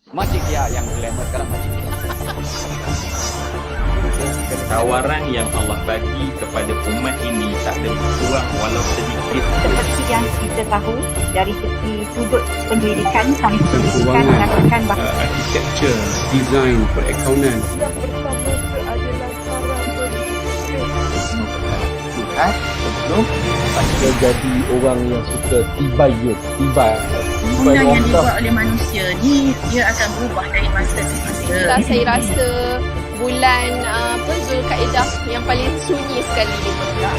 Masjid ya yang glamour sekarang masjid ya. Tawaran yang Allah bagi kepada umat ini tak ada berkurang walau sedikit. Seperti yang kita tahu dari segi sudut pendidikan, sains pendidikan Keuangan, mengatakan bahawa architecture, design, perakaunan. yang pertama itu adalah para Tuhan sebelum Dia jadi orang yang suka tibayun, tibai Benda yang orang dibuat oleh manusia ni dia akan berubah dari masa ke masa. saya rasa bulan Zulkaidah yang paling sunyi sekali di Mekah.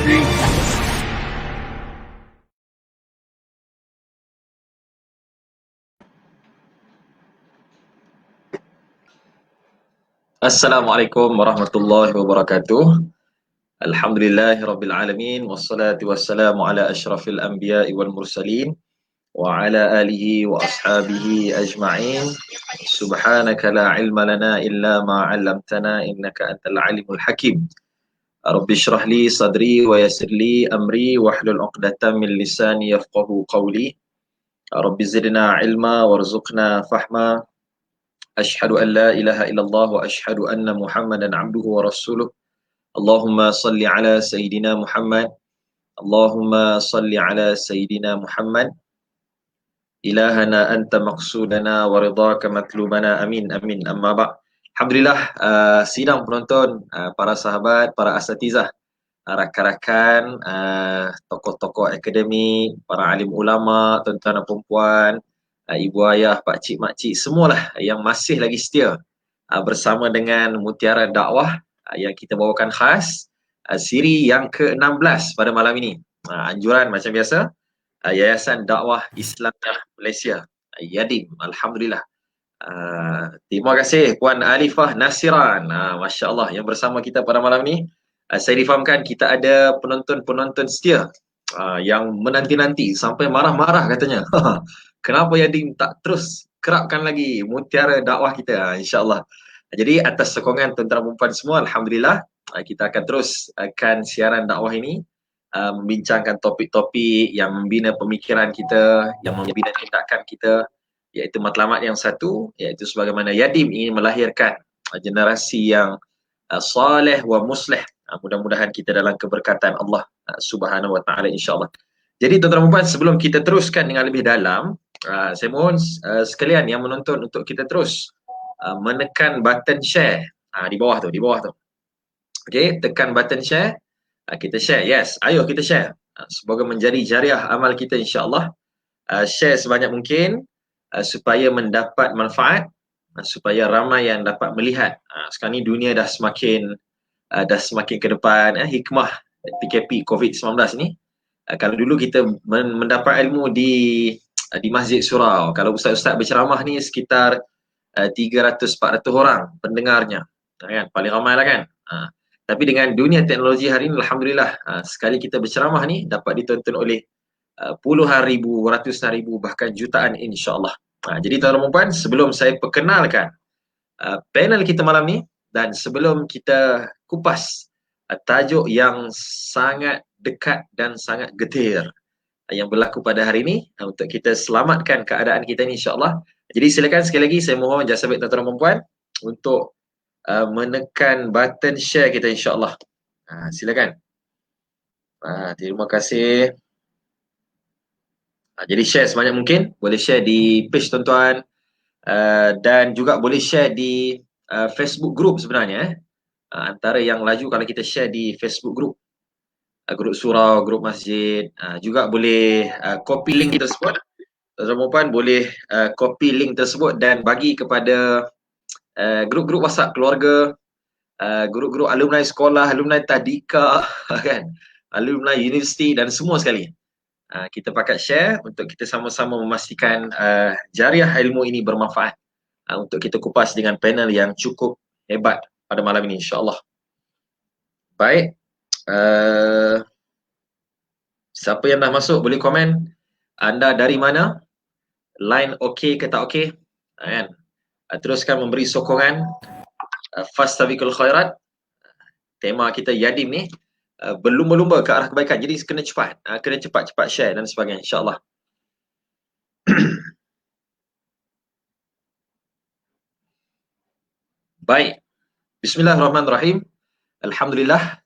Assalamualaikum warahmatullahi wabarakatuh. Alhamdulillahirabbil alamin wassalatu wassalamu ala asyrafil anbiya'i wal mursalin wa ala alihi wa ashabihi ajma'in. Subhanaka la ilma lana illa ma 'allamtana innaka antal alimul hakim. Rabbi shrah li sadri wa yassir li amri wahlul 'uqdatam min lisani yafqahu qawli. Rabbi zidna ilma warzuqna fahma. Asyhadu an la ilaha illallah wa asyhadu anna Muhammadan abduhu wa rasuluh. Allahumma salli ala Sayyidina Muhammad. Allahumma salli ala Sayyidina Muhammad. Ilahana anta maqsudana wa ridhaka matlubana. Amin amin. Amma ba'. Alhamdulillah, sidang penonton, para sahabat, para asatizah, rakan-rakan, tokoh-tokoh akademik, para alim ulama, tuan-tuan dan puan-puan, ibu ayah, pak cik, mak cik, semualah yang masih lagi setia bersama dengan Mutiara Dakwah yang kita bawakan khas siri yang ke-16 pada malam ini. Anjuran macam biasa, Yayasan Dakwah Islamiyah Malaysia, YADIM. Alhamdulillah. Terima kasih Puan Alifah Nasiran, Masya Allah, yang bersama kita pada malam ini. Saya difahamkan kita ada penonton-penonton setia yang menanti-nanti sampai marah-marah katanya. Kenapa Yadim tak terus kerapkan lagi Mutiara Dakwah kita, insya-Allah. Jadi atas sokongan tuan-tuan dan puan semua, alhamdulillah, kita akan teruskan siaran dakwah ini, membincangkan topik-topik yang membina pemikiran kita, yang membina tindakan kita, iaitu matlamat yang satu, iaitu sebagaimana Yadim ingin melahirkan generasi yang saleh wa musleh. Mudah-mudahan kita dalam keberkatan Allah Subhanahu wa taala, insya-Allah. Jadi tuan-tuan dan puan, sebelum kita teruskan dengan lebih dalam, saya mohon sekalian yang menonton untuk kita terus menekan button share di bawah tu, okey, tekan button share, kita share. Yes, ayo kita share, semoga menjadi jariah amal kita, insya-Allah. Share sebanyak mungkin supaya mendapat manfaat, supaya ramai yang dapat melihat. Sekarang ni dunia dah semakin ke depan, hikmah PKP COVID-19 ni. Kalau dulu kita mendapat ilmu di Masjid Surau, kalau ustaz-ustaz berceramah ni sekitar 300-400 orang pendengarnya, kan? Paling ramai lah kan. Tapi dengan dunia teknologi hari ini, alhamdulillah, sekali kita berceramah ni dapat ditonton oleh puluhan ribu, ratusan ribu, bahkan jutaan, insya-Allah. Jadi tuan-tuan dan puan, sebelum saya perkenalkan panel kita malam ni, dan sebelum kita kupas tajuk yang sangat dekat dan sangat getir yang berlaku pada hari ini, untuk kita selamatkan keadaan kita ni, insya-Allah. Jadi silakan sekali lagi saya mohon jasa baik tuan-tuan dan puan untuk menekan button share kita, insya-Allah. Silakan. Terima kasih. Jadi share sebanyak mungkin, boleh share di page tuan-tuan, dan juga boleh share di Facebook group sebenarnya. Antara yang laju kalau kita share di Facebook group, grup surau, grup masjid, juga boleh copy link tersebut. Tuan-tuan puan boleh copy link tersebut dan bagi kepada grup-grup WhatsApp keluarga, grup-grup alumni sekolah, alumni tadika, kan, alumni universiti dan semua sekali. Kita pakat share untuk kita sama-sama memastikan jariah ilmu ini bermanfaat, untuk kita kupas dengan panel yang cukup hebat pada malam ini, insya-Allah. Baik, siapa yang dah masuk boleh komen anda dari mana, line okey ke tak okey, kan? Teruskan memberi sokongan. Fastabiqul khairat, tema kita Yadim ni, berlumba-lumba ke arah kebaikan. Jadi kena cepat share dan sebagainya, insya-Allah. Baik. Bismillahirrahmanirrahim. Alhamdulillah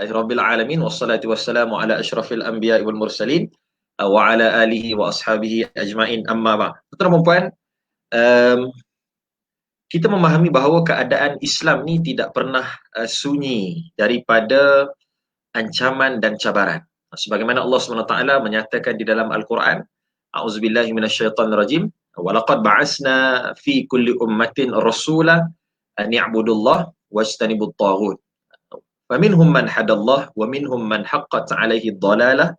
rabbil alamin wassalatu wassalamu ala asyrafil anbiya'i wal mursalin wa ala alihi wa ashabihi ajmain, amma ba'd. Tuan-tuan dan puan, kita memahami bahawa keadaan Islam ni tidak pernah sunyi daripada ancaman dan cabaran. Sebagaimana Allah SWT menyatakan di dalam Al-Quran, A'udzubillahi minasyaitonirrajim, wa laqad ba'asna fi kulli ummatin rasula an ya'budullah wajtanibut taghut. Faminhum man hadallah wa minhum man haqqat 'alaihi dhalalah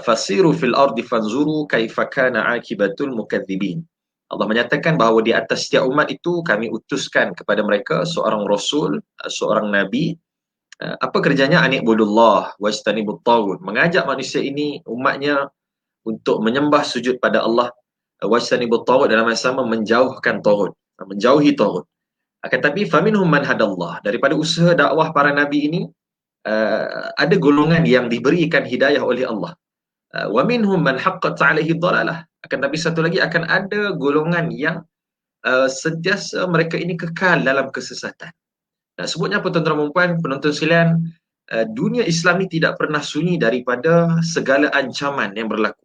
fasiru fil ardi fanzuru kaifa kana 'aqibatul mukadzibin. Allah menyatakan bahawa di atas setiap umat itu kami utuskan kepada mereka seorang rasul, seorang nabi. Apa kerjanya? Ani'budullah wajtanibut taghut. Mengajak manusia ini, umatnya, untuk menyembah sujud pada Allah, wajtanibut taghut, dalam masa sama menjauhkan taghut, menjauhi taghut. Akan tetapi faminhum man hadallah, daripada usaha dakwah para nabi ini ada golongan yang diberikan hidayah oleh Allah. Wa minhum man haqqat 'alaihi dhalalah. Akan tetapi satu lagi, akan ada golongan yang sentiasa mereka ini kekal dalam kesesatan. Nah, sebutnya apa tuan-tuan dan puan, penonton sekalian, dunia Islam ini tidak pernah sunyi daripada segala ancaman yang berlaku.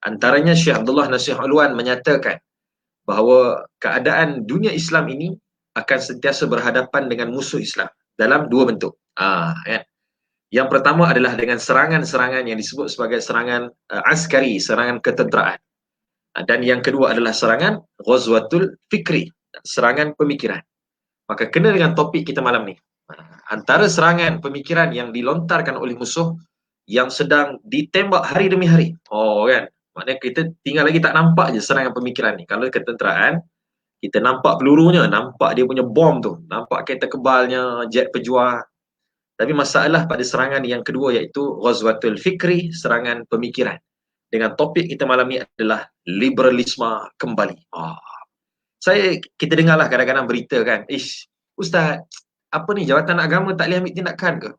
Antaranya Syekh Abdullah Nasir Ulwan menyatakan bahawa keadaan dunia Islam ini akan sentiasa berhadapan dengan musuh Islam dalam dua bentuk. Kan? Yang pertama adalah dengan serangan-serangan yang disebut sebagai serangan askari, serangan ketenteraan. Dan yang kedua adalah serangan ghazwatul fikri, serangan pemikiran. Maka kena dengan topik kita malam ni. Antara serangan pemikiran yang dilontarkan oleh musuh yang sedang ditembak hari demi hari. Kan? Maknanya kita tinggal lagi tak nampak je serangan pemikiran ni. Kalau ketenteraan, kita nampak pelurunya, nampak dia punya bom tu, nampak kereta kebalnya, jet pejuang. Tapi masalah pada serangan yang kedua iaitu ghazwatul fikri, serangan pemikiran. Dengan topik kita malam ni adalah liberalisme kembali. Kita dengarlah kadang-kadang berita kan, Ustaz, apa ni Jabatan Agama tak boleh ambil tindakan ke?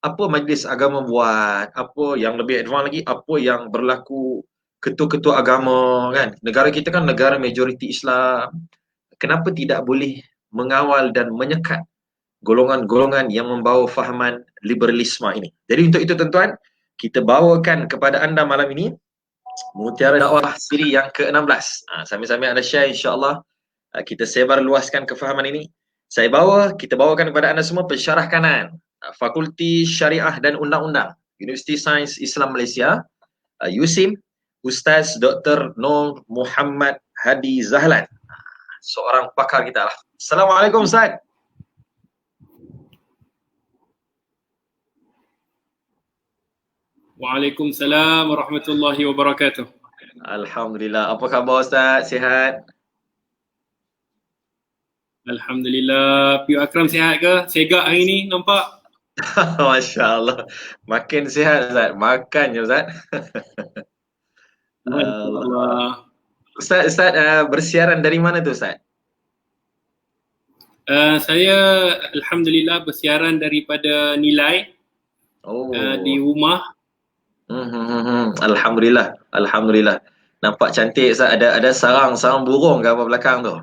Apa Majlis Agama buat? Apa yang lebih advance lagi, apa yang berlaku ketua-ketua agama kan? Negara kita kan negara majoriti Islam. Kenapa tidak boleh mengawal dan menyekat golongan-golongan yang membawa fahaman liberalisme ini? Jadi untuk itu tuan-tuan, kita bawakan kepada anda malam ini Mutiara Dakwah siri yang ke-16. Sambil-sambil anda share, insya-Allah kita sebar luaskan kefahaman ini. Kita bawakan kepada anda semua pensyarah kanan Fakulti Syariah dan Undang-Undang Universiti Sains Islam Malaysia, USIM, Ustaz Dr. Nur Muhammad Hadi Zahlan, seorang pakar kita lah. Assalamualaikum Ustaz. Waalaikumsalam warahmatullahi wabarakatuh. Alhamdulillah. Apa khabar Ustaz? Sihat? Alhamdulillah. Piu Akram sihat ke? Segak hari ni nampak? Masya Allah. Makin sihat Ustaz. Makan je Ustaz. Allah. Ustaz bersiaran dari mana tu Ustaz? Saya Alhamdulillah bersiaran daripada Nilai di rumah. Alhamdulillah. Nampak cantik Ustaz. Ada sarang burung ke apa belakang tu?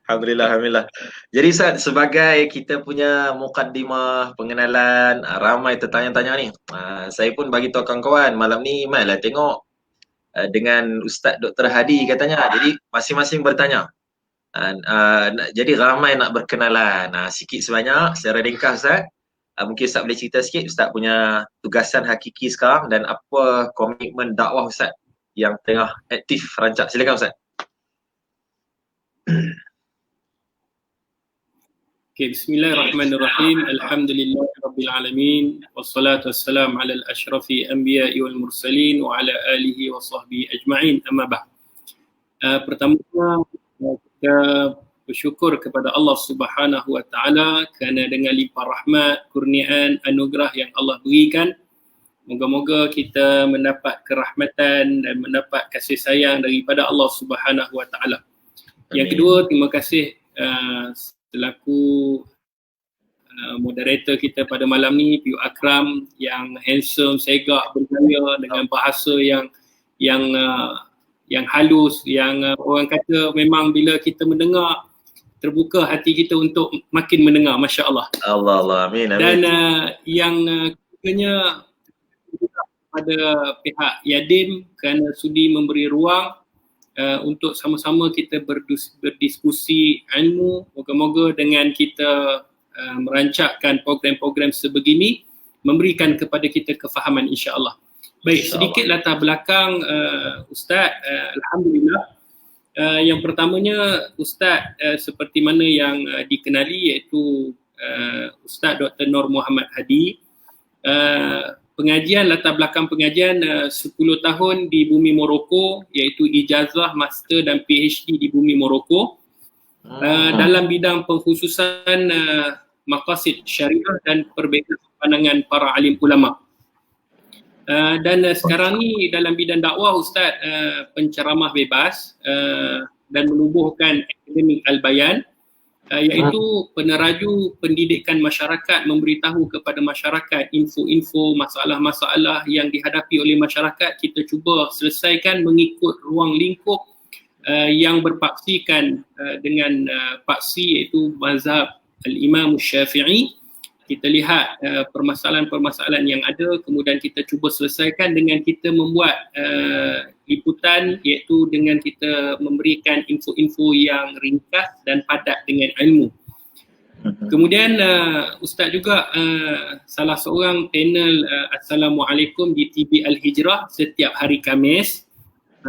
Alhamdulillah. Jadi Ustaz, sebagai kita punya mukaddimah, pengenalan, ramai tertanya-tanya ni. Saya pun bagi tahu kawan-kawan, malam ni mainlah tengok dengan Ustaz Dr. Hadi katanya. Jadi masing-masing bertanya. Jadi ramai nak berkenalan. Sikit sebanyak secara ringkas Ustaz. Mungkin Ustaz boleh cerita sikit Ustaz punya tugasan hakiki sekarang dan apa komitmen dakwah Ustaz yang tengah aktif rancak. Silakan Ustaz. Okay, bismillahirrahmanirrahim. Alhamdulillahirabbil alamin wassalatu wassalamu ala al-asyrafil anbiya'i wal mursalin wa ala alihi wa sahbihi ajma'in, amma ba'd. Pertama-tama kita bersyukur kepada Allah Subhanahu wa taala kerana dengan limpah rahmat, kurniaan, anugerah yang Allah berikan, moga-moga kita mendapat kerahmatan dan mendapat kasih sayang daripada Allah Subhanahu wa taala. Yang kedua, terima kasih selaku moderator kita pada malam ni, Piu Akram, yang handsome, segak, bergaya dengan bahasa yang halus, yang orang kata memang bila kita mendengar terbuka hati kita untuk makin mendengar, Masya Allah. Allah, amin, amin. Dan yang ketiganya pada pihak Yadim kerana sudi memberi ruang untuk sama-sama kita berdiskusi ilmu. Moga-moga dengan kita merancangkan program-program sebegini memberikan kepada kita kefahaman, insya-Allah. Baik, sedikit latar belakang Ustaz. Alhamdulillah. Yang pertamanya Ustaz seperti mana yang dikenali, iaitu Ustaz Dr. Nur Muhammad Hadi. Pengajian, latar belakang pengajian 10 tahun di bumi Morocco, iaitu ijazah, master dan PhD di bumi Morocco. Dalam bidang pengkhususan maqasid syariah dan perbezaan pandangan para alim ulama. Dan sekarang ni dalam bidang dakwah Ustaz penceramah bebas dan menubuhkan akademik Al-Bayan, iaitu peneraju pendidikan masyarakat, memberitahu kepada masyarakat info-info masalah-masalah yang dihadapi oleh masyarakat, kita cuba selesaikan mengikut ruang lingkup yang berpaksikan dengan paksi, iaitu mazhab Al-Imam Syafi'i. Kita lihat permasalahan-permasalahan yang ada, kemudian kita cuba selesaikan dengan kita membuat liputan, iaitu dengan kita memberikan info-info yang ringkas dan padat dengan ilmu. Kemudian Ustaz juga salah seorang panel Assalamualaikum di TV Al-Hijrah setiap hari Khamis.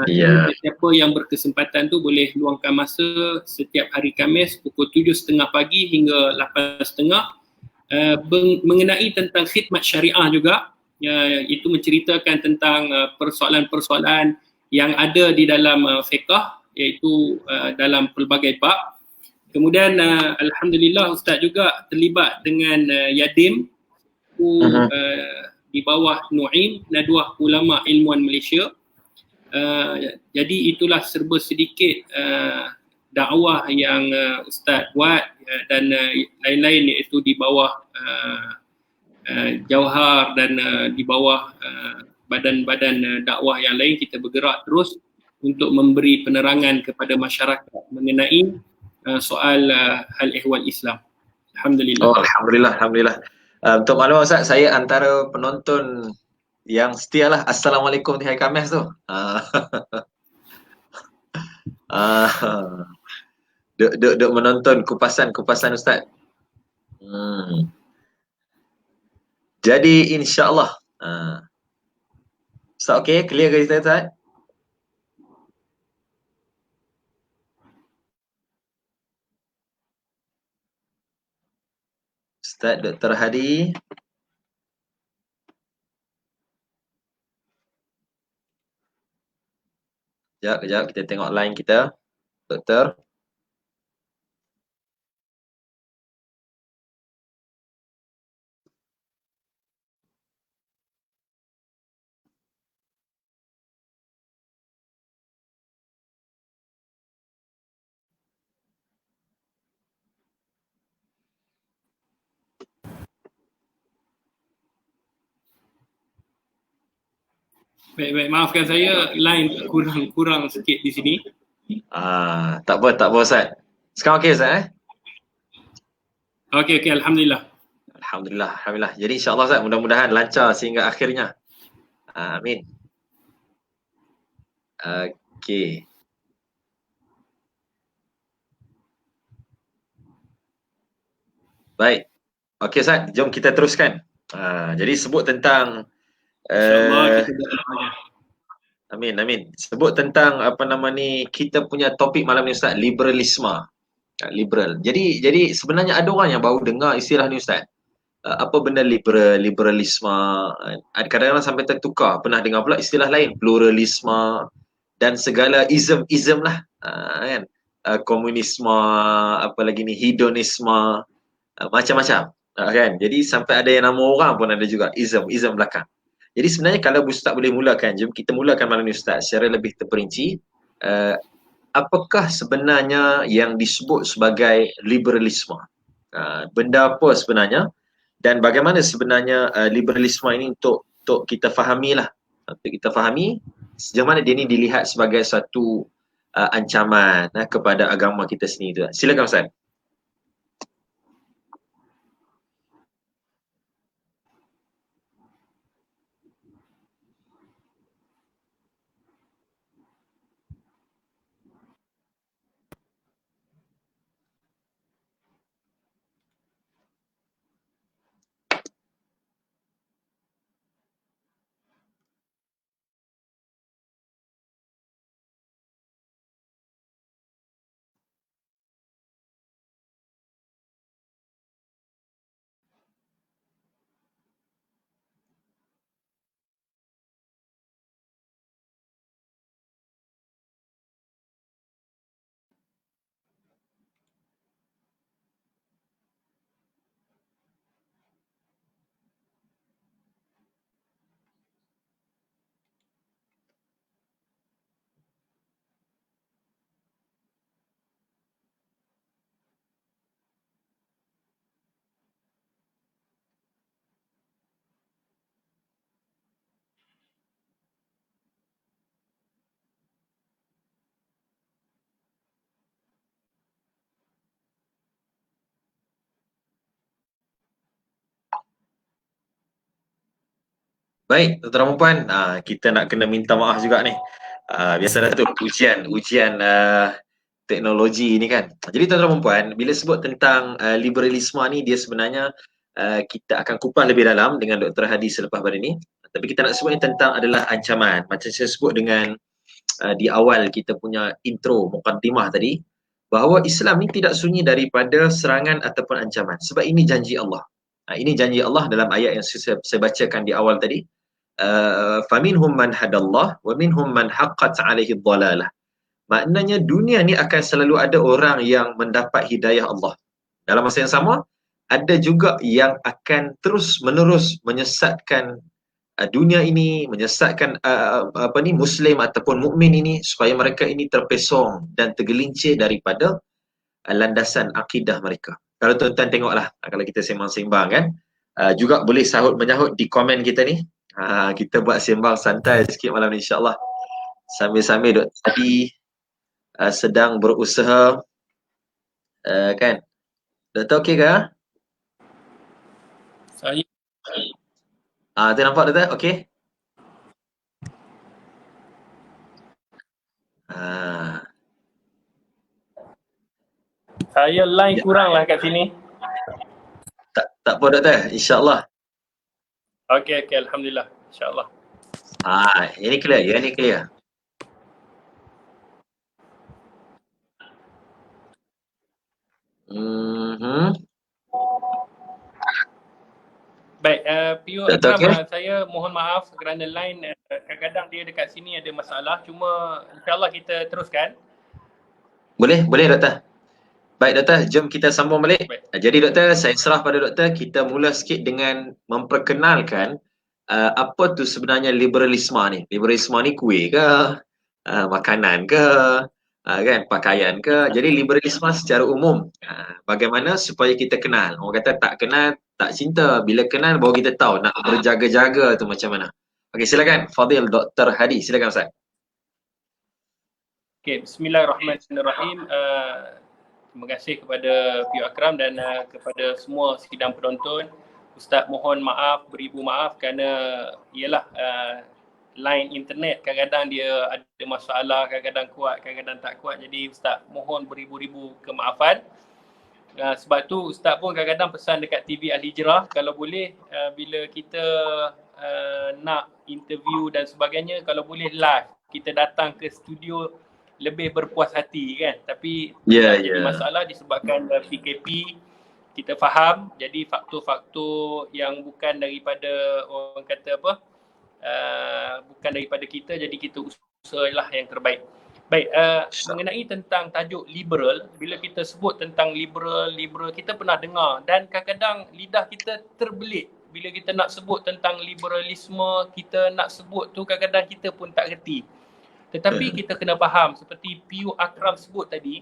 Siapa yang berkesempatan tu boleh luangkan masa setiap hari Khamis pukul 7.30 pagi hingga 8.30. Mengenai tentang khidmat syariah juga, itu menceritakan tentang persoalan-persoalan yang ada di dalam fiqh, iaitu dalam pelbagai bab. Kemudian alhamdulillah Ustaz juga terlibat dengan Yadim di bawah Nu'im, Nadwah Ulama Ilmuwan Malaysia. Jadi itulah serba sedikit dakwah yang Ustaz buat, dan lain-lain, iaitu di bawah Jauhar dan di bawah badan-badan dakwah yang lain. Kita bergerak terus untuk memberi penerangan kepada masyarakat mengenai soal hal ehwal Islam. Alhamdulillah. Alhamdulillah. Untuk maklumat Ustaz, saya antara penonton yang setialah Assalamualaikum di hari Khamis tu. Duk menonton kupasan Ustaz. Jadi insya-Allah Ustaz okey, clear ke kita Ustaz? Ustaz Dr. Hadi. Kejap kita tengok line kita. Doktor. Baik, maafkan saya, line kurang sikit di sini. Tak apa Ustaz. Sekarang okey Ustaz Okey, alhamdulillah. Alhamdulillah. Jadi insya-Allah Ustaz, mudah-mudahan lancar sehingga akhirnya. Amin. Okey. Baik. Okey Ustaz, jom kita teruskan. Jadi sebut tentang InsyaAllah kita doa. Amin. Sebut tentang kita punya topik malam ni Ustaz, liberalisme. Liberal. Jadi sebenarnya ada orang yang baru dengar istilah ni Ustaz. Apa benda liberalisme? Kadang-kadang sampai tertukar. Pernah dengar pula istilah lain, pluralisme dan segala ism lah. Kan? Komunisme, apa lagi ni, hedonisme, macam-macam. Kan? Jadi sampai ada yang nama orang pun ada juga, ism belakang. Jadi sebenarnya kalau Ustaz boleh mulakan, jom kita mulakan malam ni Ustaz secara lebih terperinci. Apakah sebenarnya yang disebut sebagai liberalisme? Benda apa sebenarnya? Dan bagaimana sebenarnya liberalisme ini untuk kita fahami lah. Untuk kita fahami sejauh mana dia ni dilihat sebagai satu ancaman kepada agama kita sendiri tu. Silakan Ustaz. Baik, tuan-tuan dan puan, kita nak kena minta maaf juga ni. Biasalah tu ujian teknologi ni kan. Jadi tuan-tuan dan puan, bila sebut tentang liberalisme ni, dia sebenarnya kita akan kupas lebih dalam dengan Dr. Hadi selepas pada ni. Tapi kita nak sebut ni tentang adalah ancaman. Macam saya sebut dengan di awal kita punya intro, mukaddimah tadi, bahawa Islam ni tidak sunyi daripada serangan ataupun ancaman. Sebab ini janji Allah. Ini janji Allah dalam ayat yang saya bacakan di awal tadi. Faminhum man hadallah wa minhum man haqqat alaihi dhalalah. Maknanya dunia ni akan selalu ada orang yang mendapat hidayah Allah. Dalam masa yang sama, ada juga yang akan terus menerus menyesatkan dunia ini, menyesatkan Muslim ataupun mukmin ini, supaya mereka ini terpesong dan tergelincir daripada landasan akidah mereka. Kalau tuan-tuan tengoklah, kalau kita sembang-sembang kan, juga boleh sahut menyahut di komen kita ni. Kita buat sembang santai sikit malam ni insya-Allah. Sambil-sambil Dr. Hadi sedang berusaha kan. Doktor okey ke? Saya Tu nampak Doktor? Okey. saya line kurang lah kat sini. Tak apa Doktor, insya-Allah. Okey, alhamdulillah. Insya-Allah. Ini clear, ini clear. Baik, PU Akram, saya mohon maaf kerana line kadang-kadang dia dekat sini ada masalah. Cuma insya-Allah kita teruskan. Boleh Doktor. Baik Doktor, jom kita sambung balik. Baik. Jadi Doktor, saya serah pada Doktor, kita mula sikit dengan memperkenalkan apa tu sebenarnya liberalisme ni. Liberalisme ni kuih ke, makanan ke, kan, pakaian ke. Jadi liberalisme secara umum, bagaimana supaya kita kenal. Orang kata tak kenal, tak cinta. Bila kenal baru kita tahu nak berjaga-jaga tu macam mana. Okey, silakan Fadil Dr. Hadi, silakan Ustaz. Okey, bismillahirrahmanirrahim. Terima kasih kepada PU Akram dan kepada semua sidang penonton. Ustaz mohon maaf, beribu maaf kerana ialah line internet kadang-kadang dia ada masalah, kadang-kadang kuat, kadang-kadang tak kuat. Jadi Ustaz mohon beribu-ribu kemaafan. Sebab tu Ustaz pun kadang-kadang pesan dekat TV Al-Hijrah, kalau boleh bila kita nak interview dan sebagainya, kalau boleh live, kita datang ke studio lebih berpuas hati kan. Tapi jadi masalah disebabkan PKP, kita faham. Jadi faktor-faktor yang bukan daripada orang kata apa, bukan daripada kita, jadi kita usahalah yang terbaik. Baik, mengenai tentang tajuk liberal, bila kita sebut tentang liberal, kita pernah dengar dan kadang-kadang lidah kita terbelit bila kita nak sebut tentang liberalisme, kita nak sebut tu kadang-kadang kita pun tak reti. Tetapi kita kena faham, seperti PU Akram sebut tadi,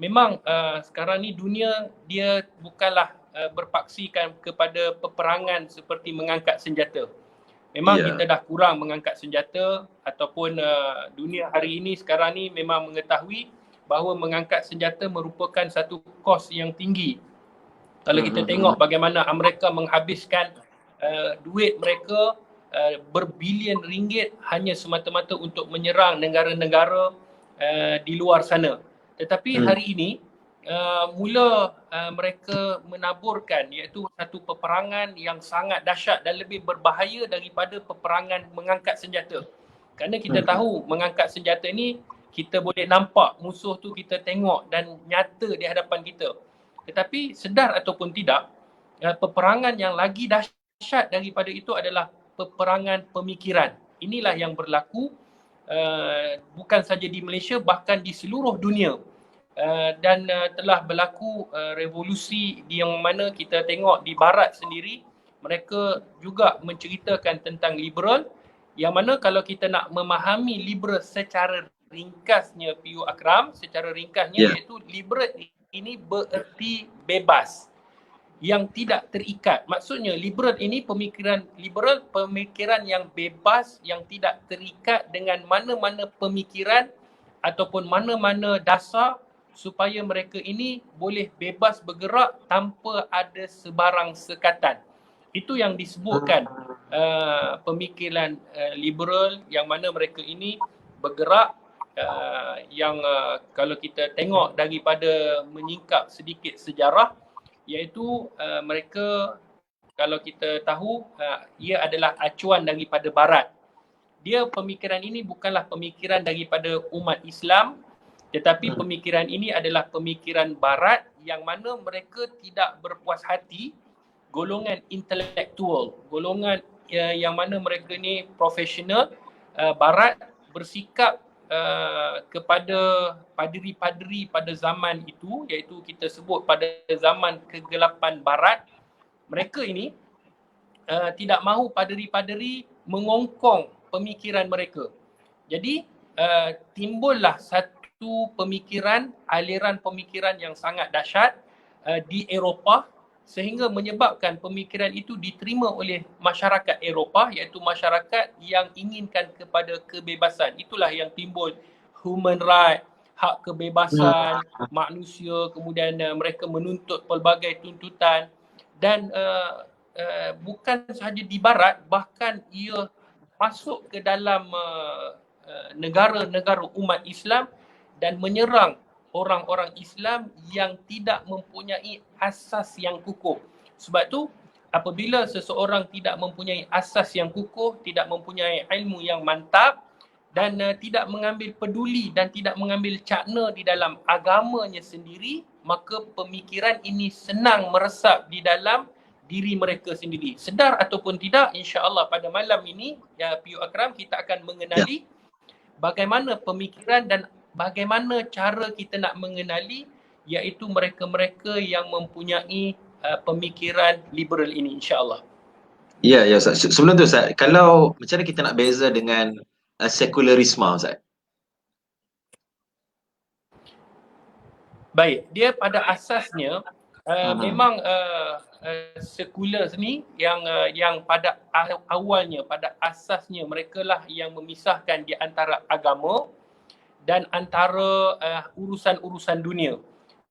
memang sekarang ni dunia dia bukanlah berpaksikan kepada peperangan seperti mengangkat senjata. Memang Ya. kita dah kurang mengangkat senjata ataupun dunia hari ini sekarang ni memang mengetahui bahawa mengangkat senjata merupakan satu kos yang tinggi. Kalau kita tengok bagaimana Amerika menghabiskan duit mereka berbilion ringgit hanya semata-mata untuk menyerang negara-negara di luar sana. Tetapi hari ini mula mereka menaburkan iaitu satu peperangan yang sangat dahsyat dan lebih berbahaya daripada peperangan mengangkat senjata. Kerana kita tahu mengangkat senjata ni kita boleh nampak musuh tu, kita tengok dan nyata di hadapan kita. Tetapi sedar ataupun tidak, peperangan yang lagi dahsyat daripada itu adalah peperangan pemikiran. Inilah yang berlaku bukan saja di Malaysia, bahkan di seluruh dunia. Dan telah berlaku revolusi yang mana kita tengok di barat sendiri, mereka juga menceritakan tentang liberal, yang mana kalau kita nak memahami liberal secara ringkasnya, PU Akram, secara ringkasnya iaitu liberal ini bererti bebas yang tidak terikat. Maksudnya liberal ini pemikiran liberal, pemikiran yang bebas yang tidak terikat dengan mana-mana pemikiran ataupun mana-mana dasar, supaya mereka ini boleh bebas bergerak tanpa ada sebarang sekatan. Itu yang disebutkan pemikiran liberal, yang mana mereka ini bergerak yang kalau kita tengok daripada menyingkap sedikit sejarah, iaitu mereka, kalau kita tahu, ia adalah acuan daripada barat. Dia pemikiran ini bukanlah pemikiran daripada umat Islam, tetapi pemikiran ini adalah pemikiran barat yang mana mereka tidak berpuas hati, golongan intelektual, golongan yang mana mereka ni profesional barat bersikap kepada paderi-paderi pada zaman itu, iaitu kita sebut pada zaman kegelapan barat. Mereka ini tidak mahu paderi-paderi mengongkong pemikiran mereka. Jadi timbullah satu pemikiran, aliran pemikiran yang sangat dahsyat di Eropah, sehingga menyebabkan pemikiran itu diterima oleh masyarakat Eropah, iaitu masyarakat yang inginkan kepada kebebasan. Itulah yang timbul human right, hak kebebasan manusia, kemudian mereka menuntut pelbagai tuntutan, dan bukan sahaja di barat, bahkan ia masuk ke dalam negara-negara umat Islam dan menyerang orang-orang Islam yang tidak mempunyai asas yang kukuh. Sebab tu apabila seseorang tidak mempunyai asas yang kukuh, tidak mempunyai ilmu yang mantap dan tidak mengambil peduli dan tidak mengambil cakna di dalam agamanya sendiri, maka pemikiran ini senang meresap di dalam diri mereka sendiri. Sedar ataupun tidak, insya-Allah pada malam ini PU Akram kita akan mengenali bagaimana pemikiran dan bagaimana cara kita nak mengenali iaitu mereka-mereka yang mempunyai pemikiran liberal ini, insya-Allah. Ya, Ustaz. Sebelum tu Ustaz, kalau macam mana kita nak beza dengan sekularisme Ustaz? Baik, dia pada asasnya memang sekular ni yang pada awalnya, pada asasnya mereka lah yang memisahkan di antara agama dan antara urusan-urusan dunia.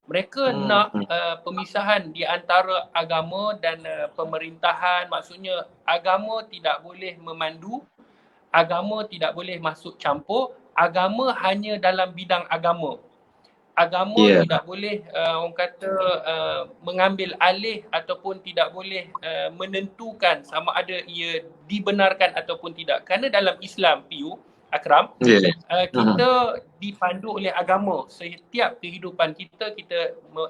Mereka nak pemisahan di antara agama dan pemerintahan. Maksudnya agama tidak boleh memandu, agama tidak boleh masuk campur, agama hanya dalam bidang agama. Agama tidak boleh orang kata mengambil alih ataupun tidak boleh menentukan sama ada ia dibenarkan ataupun tidak. Kerana dalam Islam, PU Akram, kita dipandu oleh agama. Setiap kehidupan kita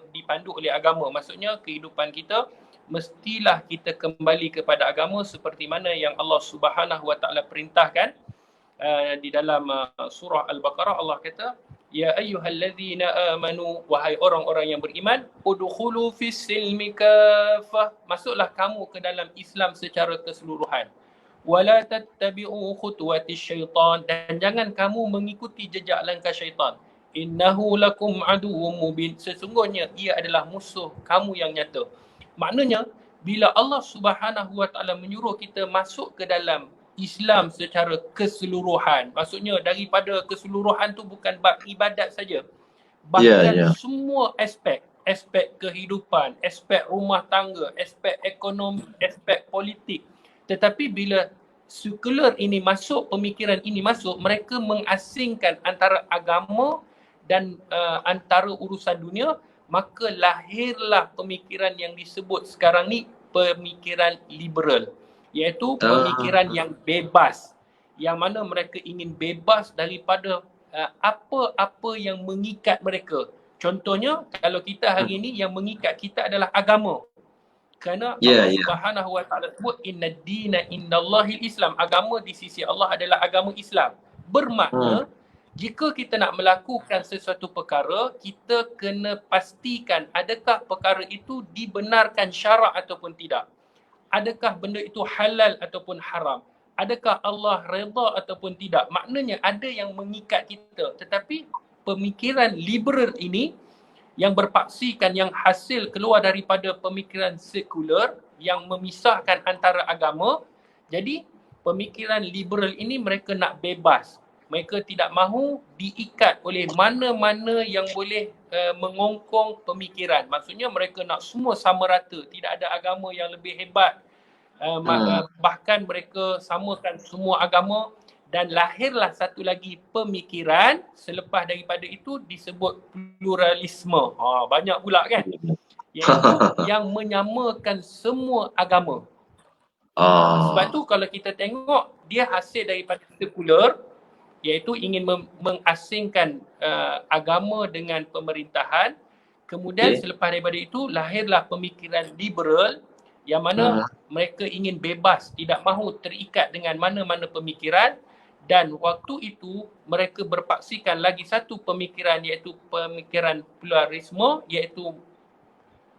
dipandu oleh agama. Maksudnya kehidupan kita mestilah kita kembali kepada agama seperti mana yang Allah Subhanahu Wa Taala perintahkan di dalam surah Al-Baqarah. Allah kata, ya ayyuhallazina amanu, wahai orang-orang yang beriman, udkhulu fis silmi kafah, masuklah kamu ke dalam Islam secara keseluruhan. Wala tattabi'u khutuwatis syaitan, dan jangan kamu mengikuti jejak langkah syaitan. Innahu lakum aduwwum mubin, sesungguhnya ia adalah musuh kamu yang nyata. Maknanya bila Allah Subhanahu Wa Taala menyuruh kita masuk ke dalam Islam secara keseluruhan. Maksudnya daripada keseluruhan tu bukan bab ibadat saja. Bahkan semua aspek, aspek kehidupan, aspek rumah tangga, aspek ekonomi, aspek politik. Tetapi bila sekular ini masuk, pemikiran ini masuk, mereka mengasingkan antara agama dan antara urusan dunia, maka lahirlah pemikiran yang disebut sekarang ni pemikiran liberal, iaitu pemikiran yang bebas, yang mana mereka ingin bebas daripada apa-apa yang mengikat mereka. Contohnya, kalau kita hari ini yang mengikat kita adalah agama. Kerana Allah Subhanahu Wa Taala sebut inna dina indallahil Islam. Agama di sisi Allah adalah agama Islam. Bermakna jika kita nak melakukan sesuatu perkara, kita kena pastikan adakah perkara itu dibenarkan syarak ataupun tidak. Adakah benda itu halal ataupun haram. Adakah Allah redha ataupun tidak. Maknanya ada yang mengikat kita. Tetapi pemikiran liberal ini yang berpaksikan, yang hasil keluar daripada pemikiran sekular yang memisahkan antara agama. Jadi pemikiran liberal ini mereka nak bebas. Mereka tidak mahu diikat oleh mana-mana yang boleh mengongkong pemikiran. Maksudnya mereka nak semua sama rata. Tidak ada agama yang lebih hebat. Bahkan mereka samakan semua agama. Dan lahirlah satu lagi pemikiran selepas daripada itu disebut pluralisme. Banyak pula kan? Iaitu yang menyamakan semua agama. Sebab tu kalau kita tengok, dia hasil daripada sekular, iaitu ingin mengasingkan agama dengan pemerintahan. Kemudian selepas daripada itu lahirlah pemikiran liberal yang mana mereka ingin bebas, tidak mahu terikat dengan mana-mana pemikiran. Dan waktu itu mereka berpaksikan lagi satu pemikiran, iaitu pemikiran pluralisme, iaitu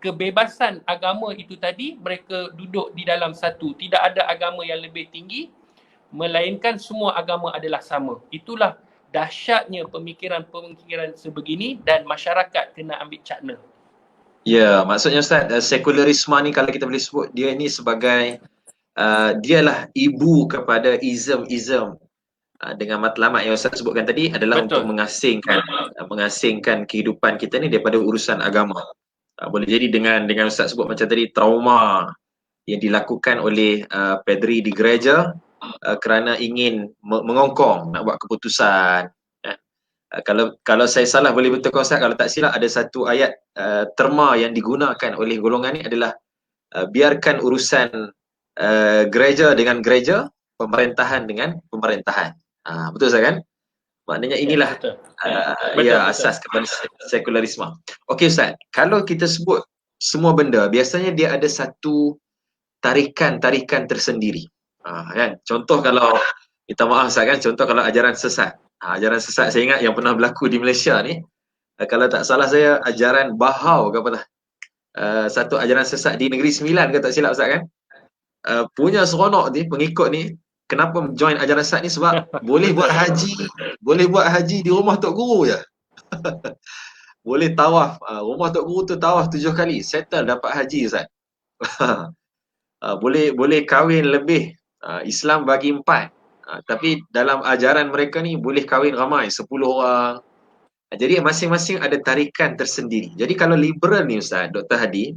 kebebasan agama itu tadi, mereka duduk di dalam satu. Tidak ada agama yang lebih tinggi, melainkan semua agama adalah sama. Itulah dahsyatnya pemikiran-pemikiran sebegini dan masyarakat kena ambil cakna. Ya, maksudnya Ustaz, sekularisme ni kalau kita boleh sebut, dia ni sebagai dialah ibu kepada ism dengan matlamat yang Ustaz sebutkan tadi adalah untuk mengasingkan kehidupan kita ni daripada urusan agama. Boleh jadi dengan Ustaz sebut macam tadi, trauma yang dilakukan oleh padri di gereja kerana ingin mengongkong nak buat keputusan. Kalau saya salah boleh betulkan Ustaz, kalau tak silap ada satu ayat terma yang digunakan oleh golongan ni adalah biarkan urusan gereja dengan gereja, pemerintahan dengan pemerintahan. Betul Ustaz kan? Maknanya inilah asas kepada sekularisme. Okey Ustaz, kalau kita sebut semua benda, biasanya dia ada satu tarikan tersendiri. Kan? Contoh kalau kita maaf Ustaz kan, contoh kalau ajaran sesat. Ajaran sesat saya ingat yang pernah berlaku di Malaysia ni, kalau tak salah saya ajaran Bahau ke apa lah. Satu ajaran sesat di Negeri Sembilan ke tak silap Ustaz kan? Punya seronok ni, pengikut ni, kenapa join ajaran sesat ni sebab boleh buat haji di rumah Tok Guru je. Boleh tawaf, rumah Tok Guru tu tawaf 7 kali, settle dapat haji Ustaz. Boleh kahwin lebih, Islam bagi 4. Tapi dalam ajaran mereka ni boleh kahwin ramai, 10 orang. Jadi masing-masing ada tarikan tersendiri. Jadi kalau liberal ni Ustaz, Dr. Hadi,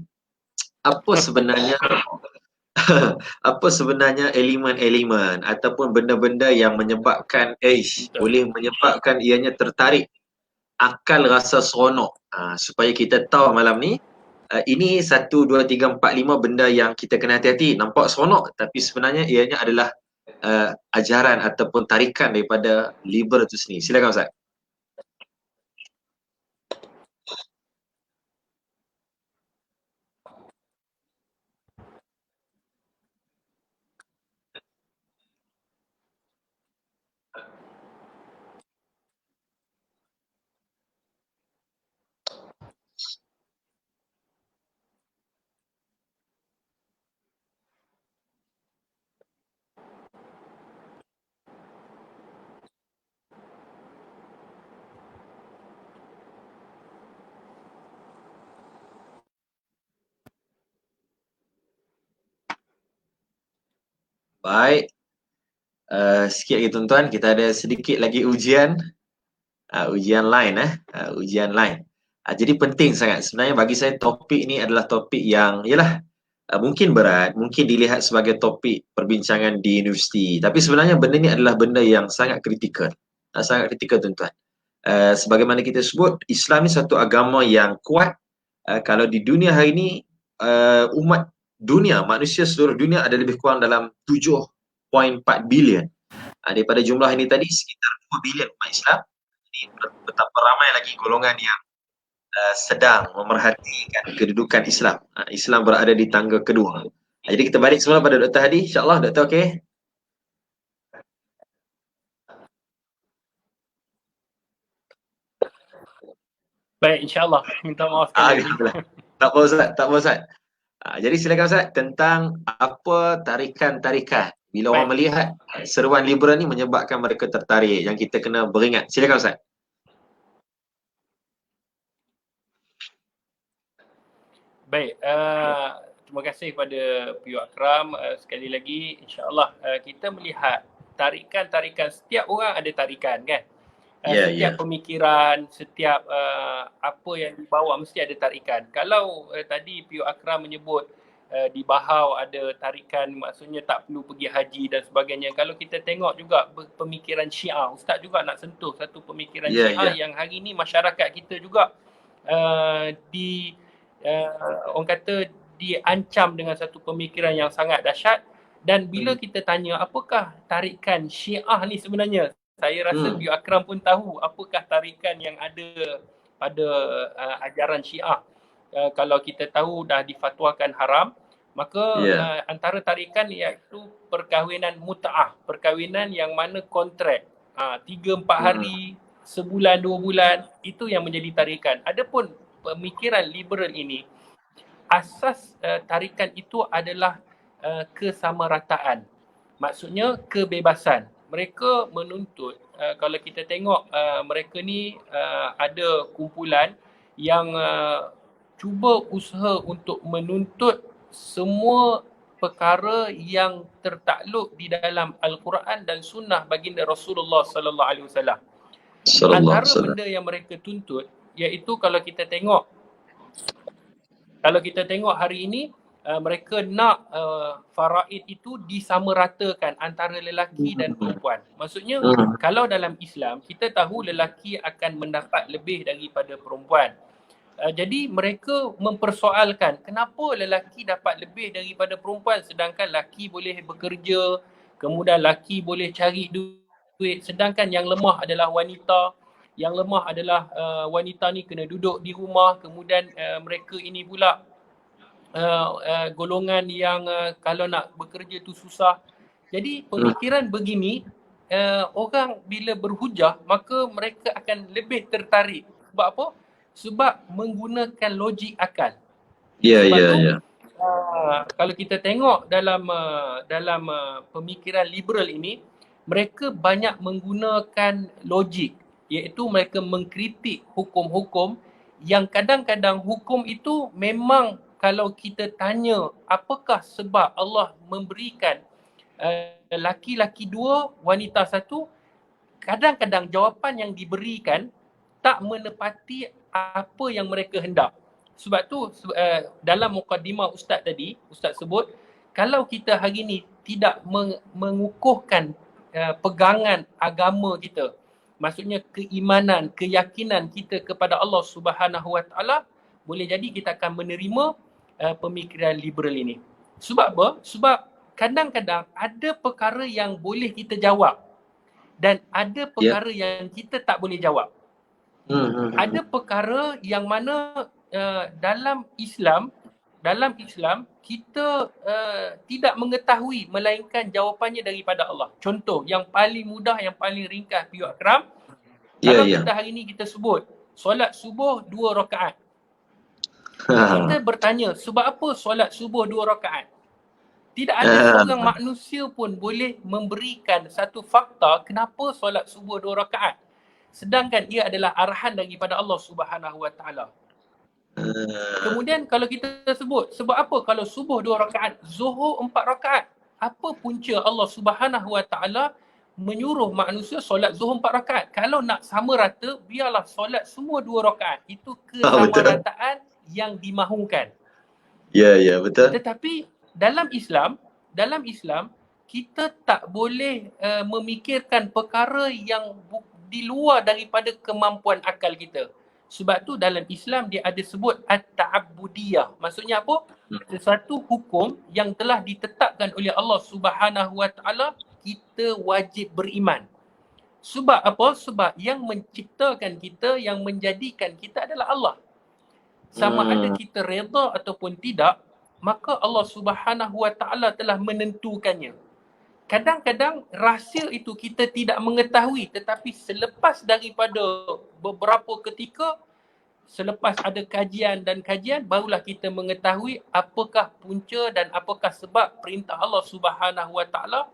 apa sebenarnya elemen-elemen ataupun benda-benda yang menyebabkan boleh menyebabkan ianya tertarik akal rasa seronok, supaya kita tahu malam ni ini 1, 2, 3, 4, 5 benda yang kita kena hati-hati. Nampak seronok tapi sebenarnya ianya adalah ajaran ataupun tarikan daripada liberal itu sendiri. Silakan Ustaz. Baik. Sikit lagi tuan-tuan, kita ada sedikit lagi ujian. Ujian lain ujian lain. Jadi penting sangat sebenarnya bagi saya topik ni adalah topik yang mungkin berat, mungkin dilihat sebagai topik perbincangan di universiti, tapi sebenarnya benda ni adalah benda yang sangat kritikal. Sangat kritikal tuan-tuan. Sebagaimana kita sebut, Islam ni satu agama yang kuat. Kalau di dunia hari ini, umat dunia, manusia seluruh dunia ada lebih kurang dalam 7.4 bilion. Daripada jumlah ini tadi sekitar 2 bilion umat Islam. Jadi betapa ramai lagi golongan yang sedang memerhatikan kedudukan Islam. Islam berada di tangga kedua. Jadi kita balik semula pada Dr. Hadi. InsyaAllah Dr. okey? Baik, insyaAllah. Minta maaf sekali. Tak apa Ustaz. Jadi silakan Ustaz, tentang apa tarikan-tarikan. Bila orang melihat seruan liberal ni menyebabkan mereka tertarik, yang kita kena beringat. Silakan Ustaz. Baik, terima kasih kepada Puyu Akram. Sekali lagi, insyaAllah kita melihat tarikan-tarikan, setiap orang ada tarikan kan? Setiap pemikiran, setiap apa yang dibawa mesti ada tarikan. Kalau tadi Puyu Akram menyebut di Bahau ada tarikan, maksudnya tak perlu pergi haji dan sebagainya. Kalau kita tengok juga pemikiran Syiah, Ustaz juga nak sentuh satu pemikiran Syiah yang hari ni masyarakat kita juga orang kata diancam dengan satu pemikiran yang sangat dahsyat. Dan bila kita tanya apakah tarikan Syiah ni sebenarnya, saya rasa Puyu Akram pun tahu apakah tarikan yang ada pada ajaran Syiah. Kalau kita tahu dah difatwakan haram, maka antara tarikan iaitu perkahwinan mut'ah, perkahwinan yang mana kontrak 3-4 hari, sebulan 2 bulan, itu yang menjadi tarikan. Adapun pemikiran liberal ini, asas tarikan itu adalah kesamarataan. Maksudnya kebebasan. Mereka menuntut, kalau kita tengok mereka ni ada kumpulan yang cuba usaha untuk menuntut semua perkara yang tertakluk di dalam Al-Quran dan Sunnah baginda Rasulullah sallallahu alaihi wasallam. Antara benda yang mereka tuntut iaitu kalau kita tengok hari ini mereka nak faraid itu disamaratakan antara lelaki dan perempuan. Maksudnya kalau dalam Islam kita tahu lelaki akan mendapat lebih daripada perempuan. Jadi mereka mempersoalkan kenapa lelaki dapat lebih daripada perempuan sedangkan lelaki boleh bekerja, kemudian lelaki boleh cari duit, sedangkan yang lemah adalah wanita. Yang lemah adalah wanita ni kena duduk di rumah, kemudian mereka ini pula golongan yang kalau nak bekerja tu susah. Jadi pemikiran begini, orang bila berhujah maka mereka akan lebih tertarik. Sebab apa? Sebab menggunakan logik akal. Kalau kita tengok dalam pemikiran liberal ini, mereka banyak menggunakan logik, iaitu mereka mengkritik hukum-hukum yang kadang-kadang hukum itu memang kalau kita tanya apakah sebab Allah memberikan laki-laki 2, wanita 1, kadang-kadang jawapan yang diberikan tak menepati apa yang mereka hendak. Sebab tu dalam mukadimah Ustaz tadi, Ustaz sebut, kalau kita hari ni tidak mengukuhkan pegangan agama kita, maksudnya keimanan, keyakinan kita kepada Allah Subhanahu Wa Taala, boleh jadi kita akan menerima pemikiran liberal ini. Sebab apa? Sebab kadang-kadang ada perkara yang boleh kita jawab dan ada perkara yang kita tak boleh jawab. Ada perkara yang mana dalam Islam kita tidak mengetahui melainkan jawapannya daripada Allah. Contoh yang paling mudah, yang paling ringkas Puyu Akram, kalau kita hari ni kita sebut solat subuh 2 rakaat. Kita bertanya, sebab apa solat subuh 2 rakaat? Tidak ada seorang manusia pun boleh memberikan satu fakta kenapa solat subuh 2 rakaat. Sedangkan ia adalah arahan daripada Allah Subhanahu Wa Taala. Kemudian kalau kita sebut, sebab apa kalau subuh 2 rakaat, zuhur 4 rakaat? Apa punca Allah Subhanahu Wa Taala menyuruh manusia solat zuhur 4 rakaat. Kalau nak sama rata, biarlah solat semua 2 rakaat. Itu kesamarataan yang dimahukan. Ya, betul. Tetapi dalam Islam kita tak boleh memikirkan perkara yang di luar daripada kemampuan akal kita. Sebab tu dalam Islam dia ada sebut at-ta'abbudiyah. Maksudnya apa? Sesuatu hukum yang telah ditetapkan oleh Allah Subhanahu Wa Taala, kita wajib beriman. Sebab apa? Sebab yang menciptakan kita, yang menjadikan kita adalah Allah. Sama ada kita redha ataupun tidak, maka Allah Subhanahu Wa Taala telah menentukannya. Kadang-kadang rahsia itu kita tidak mengetahui, tetapi selepas daripada beberapa ketika, selepas ada kajian dan kajian, barulah kita mengetahui apakah punca dan apakah sebab perintah Allah Subhanahu Wa Taala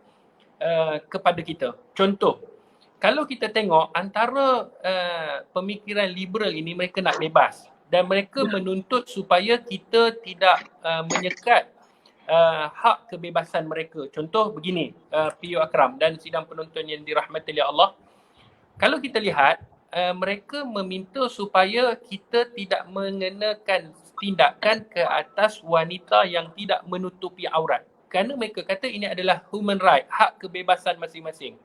kepada kita. Contoh, kalau kita tengok antara pemikiran liberal ini, mereka nak bebas dan mereka menuntut supaya kita tidak menyekat hak kebebasan mereka. Contoh begini, P.U. Akram dan sidang penonton yang dirahmati oleh Allah. Kalau kita lihat, mereka meminta supaya kita tidak mengenakan tindakan ke atas wanita yang tidak menutupi aurat. Kerana mereka kata ini adalah human right, hak kebebasan masing-masing.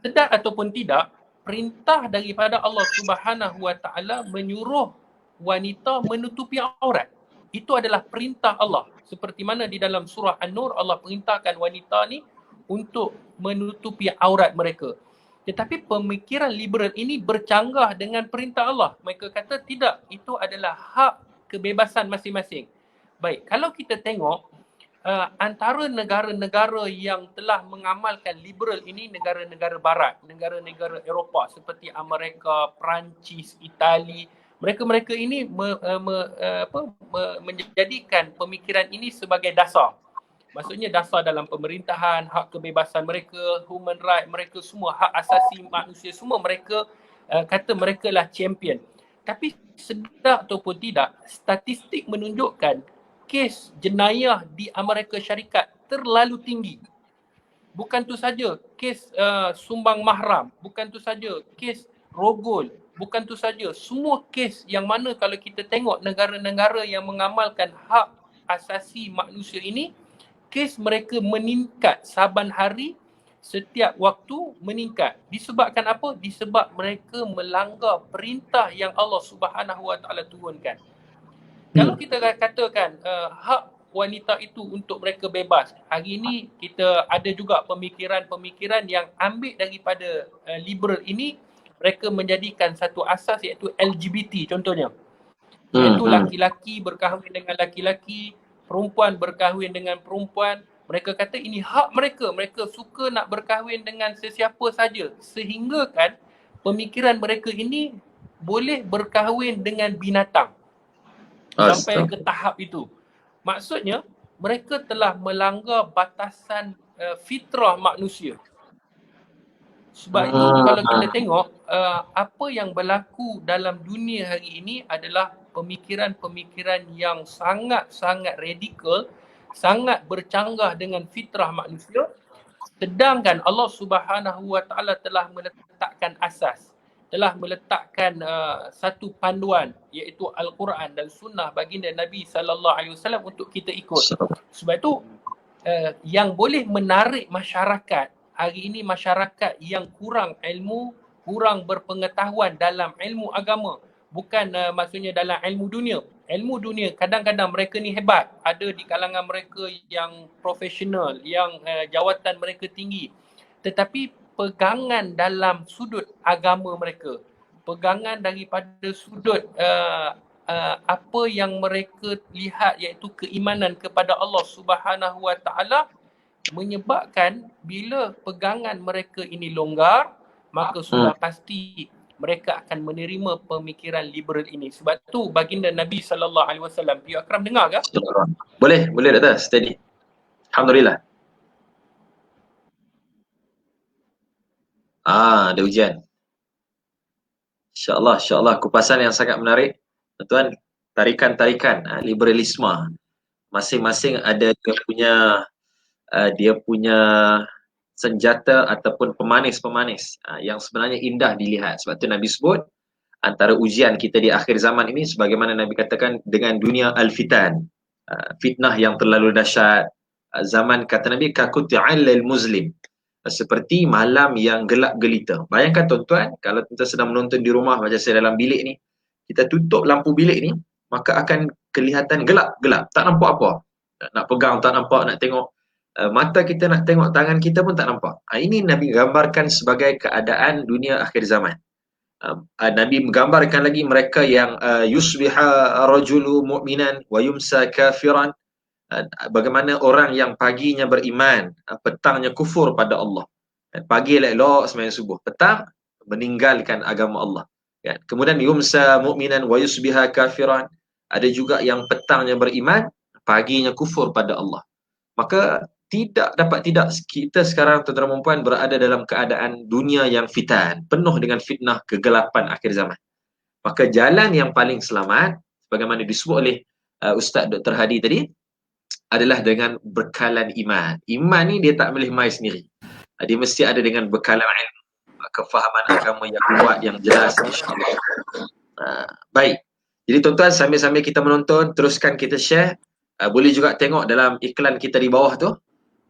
Sedar ataupun tidak, perintah daripada Allah Subhanahu Wa Taala menyuruh wanita menutupi aurat. Itu adalah perintah Allah. Seperti mana di dalam surah An-Nur, Allah perintahkan wanita ni untuk menutupi aurat mereka. Tetapi pemikiran liberal ini bercanggah dengan perintah Allah. Mereka kata tidak, itu adalah hak kebebasan masing-masing. Baik, kalau kita tengok antara negara-negara yang telah mengamalkan liberal ini, negara-negara barat, negara-negara Eropah seperti Amerika, Perancis, Itali, mereka ini menjadikan pemikiran ini sebagai dasar. Maksudnya dasar dalam pemerintahan, hak kebebasan mereka, human right mereka semua, hak asasi manusia semua mereka kata mereka lah champion. Tapi sedar ataupun tidak, statistik menunjukkan kes jenayah di Amerika Syarikat terlalu tinggi. Bukan tu saja kes sumbang mahram, bukan tu saja kes rogol, bukan tu saja, semua kes yang mana kalau kita tengok negara-negara yang mengamalkan hak asasi manusia ini, kes mereka meningkat saban hari, setiap waktu meningkat. Disebabkan apa? Disebab mereka melanggar perintah yang Allah Subhanahu Wa Taala turunkan. Kalau kita katakan hak wanita itu untuk mereka bebas, hari ini kita ada juga pemikiran-pemikiran yang ambil daripada liberal ini, mereka menjadikan satu asas iaitu LGBT contohnya. Iaitu laki-laki berkahwin dengan laki-laki, perempuan berkahwin dengan perempuan. Mereka kata ini hak mereka. Mereka suka nak berkahwin dengan sesiapa saja. Sehingga kan pemikiran mereka ini boleh berkahwin dengan binatang. Sampai ke tahap itu. Maksudnya mereka telah melanggar batasan fitrah manusia. Sebab itu kalau kita tengok apa yang berlaku dalam dunia hari ini adalah pemikiran-pemikiran yang sangat-sangat radikal, sangat bercanggah dengan fitrah manusia. Sedangkan Allah Subhanahu Wa Taala telah meletakkan asas, telah meletakkan satu panduan iaitu Al-Quran dan Sunnah baginda Nabi SAW untuk kita ikut. Sebab itu yang boleh menarik masyarakat hari ini, masyarakat yang kurang ilmu, kurang berpengetahuan dalam ilmu agama, bukan maksudnya dalam ilmu dunia. Ilmu dunia kadang-kadang mereka ni hebat, ada di kalangan mereka yang profesional, yang jawatan mereka tinggi, tetapi pegangan dalam sudut agama mereka, pegangan daripada sudut apa yang mereka lihat iaitu keimanan kepada Allah Subhanahu Wa Taala, menyebabkan bila pegangan mereka ini longgar, maka sudah pasti mereka akan menerima pemikiran liberal ini. Sebab tu baginda Nabi SAW, P.U. Akram dengar ke? Boleh Doktor, steady. Alhamdulillah. Ada ujian. InsyaAllah kupasan yang sangat menarik. Tuan, tarikan liberalisme. Masing-masing ada dia punya senjata ataupun pemanis-pemanis yang sebenarnya indah dilihat. Sebab tu Nabi sebut antara ujian kita di akhir zaman ini, sebagaimana Nabi katakan, dengan dunia al-fitan, fitnah yang terlalu dahsyat. Zaman kata Nabi kakuti'al muslim, seperti malam yang gelap gelita. Bayangkan tuan-tuan, kalau tuan sedang menonton di rumah macam saya dalam bilik ni, kita tutup lampu bilik ni, maka akan kelihatan gelap-gelap, tak nampak apa. Nak pegang tak nampak, nak tengok mata kita, nak tengok tangan kita pun tak nampak. Ini Nabi gambarkan sebagai keadaan dunia akhir zaman. Nabi menggambarkan lagi mereka yang yusbiha rajulu mu'minan wa yumsa kafiran, bagaimana orang yang paginya beriman, petangnya kufur pada Allah. Pagi elok sembahyang subuh, petang meninggalkan agama Allah. Kemudian yumsa mu'minan wa yusbiha kafiran, ada juga yang petangnya beriman, paginya kufur pada Allah. Maka tidak kita sekarang tuan-tuan dan puan berada dalam keadaan dunia yang fitan, penuh dengan fitnah kegelapan akhir zaman. Maka jalan yang paling selamat, sebagaimana disebut oleh Ustaz Dr. Hadi tadi, adalah dengan bekalan iman. Iman ni dia tak boleh mai sendiri. Dia mesti ada dengan bekalan ilmu, kefahaman agama yang kuat, yang jelas, insya-Allah. Baik. Jadi tuan-tuan, sambil-sambil kita menonton, teruskan kita share. Boleh juga tengok dalam iklan kita di bawah tu,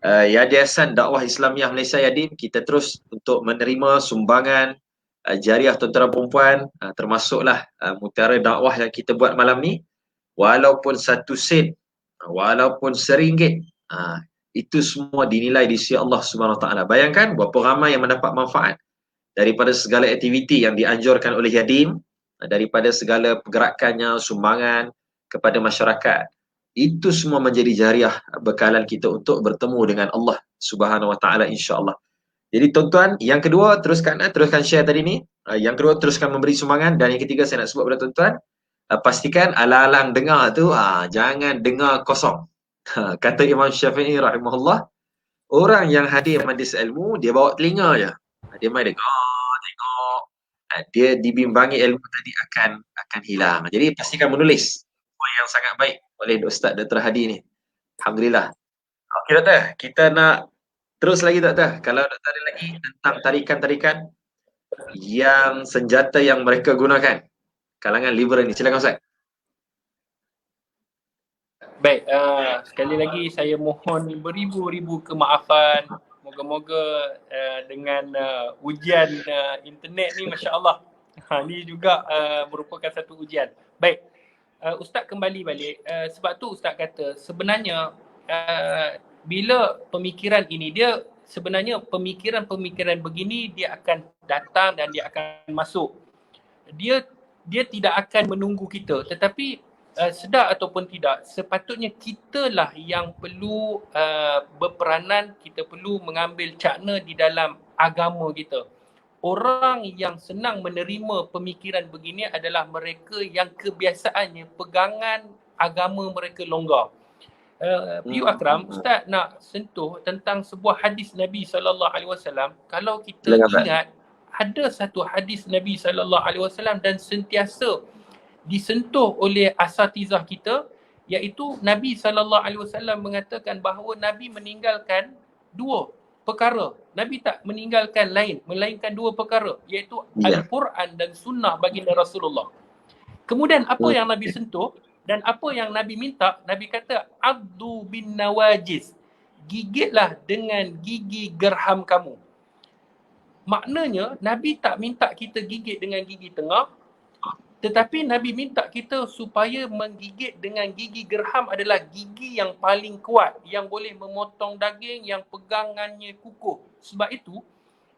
Yayasan Dakwah Islamiah Malaysia Yadim, kita terus untuk menerima sumbangan jariah tuan-tuan dan perempuan, termasuklah mutiara dakwah yang kita buat malam ni, walaupun 1 sen, walaupun RM1, itu semua dinilai di sisi Allah Subhanahu Wa Taala. Bayangkan berapa ramai yang mendapat manfaat daripada segala aktiviti yang dianjurkan oleh Yadim, daripada segala pergerakannya, sumbangan kepada masyarakat. Itu semua menjadi jariah bekalan kita untuk bertemu dengan Allah Subhanahu Wa Taala, insya-Allah. Jadi tuan-tuan, yang kedua teruskan share tadi ni. Yang kedua teruskan memberi sumbangan, dan yang ketiga saya nak sebut kepada tuan-tuan, pastikan alang-alang dengar tu jangan dengar kosong. Kata Imam Syafi'i rahimahullah, orang yang hadir majlis ilmu dia bawa telinga je. Dia main tengok. Dia dibimbangi ilmu tadi akan hilang. Jadi pastikan menulis yang sangat baik oleh Ustaz Dr. Hadi ni. Alhamdulillah. Okey doktor, kita nak terus lagi doktor. Kalau doktor ada lagi tentang tarikan-tarikan yang senjata yang mereka gunakan, kalangan liberal ni, silakan Ustaz. Baik, sekali lagi saya mohon beribu-ribu kemaafan. Moga-moga dengan ujian internet ni, masya-Allah. Ni juga merupakan satu ujian. Baik. Ustaz kembali balik, sebab tu Ustaz kata sebenarnya bila pemikiran ini, dia sebenarnya pemikiran begini dia akan datang dan dia akan masuk. Dia tidak akan menunggu kita, tetapi sedar ataupun tidak, sepatutnya kitalah yang perlu berperanan, kita perlu mengambil cakna di dalam agama kita. Orang yang senang menerima pemikiran begini adalah mereka yang kebiasaannya pegangan agama mereka longgar. Piyu Akram, Ustaz nak sentuh tentang sebuah hadis Nabi SAW. Kalau kita ingat, ada satu hadis Nabi SAW dan sentiasa disentuh oleh asatizah kita, iaitu Nabi SAW mengatakan bahawa Nabi meninggalkan 2 perkara. Nabi tak meninggalkan melainkan 2 perkara, iaitu Al-Quran dan Sunnah baginda Rasulullah. Kemudian apa yang Nabi sentuh dan apa yang Nabi minta, Nabi kata abdu bin nawajiz, gigitlah dengan gigi gerham kamu. Maknanya Nabi tak minta kita gigit dengan gigi tengah, tetapi Nabi minta kita supaya menggigit dengan gigi gerham, adalah gigi yang paling kuat, yang boleh memotong daging, yang pegangannya kukuh. Sebab itu,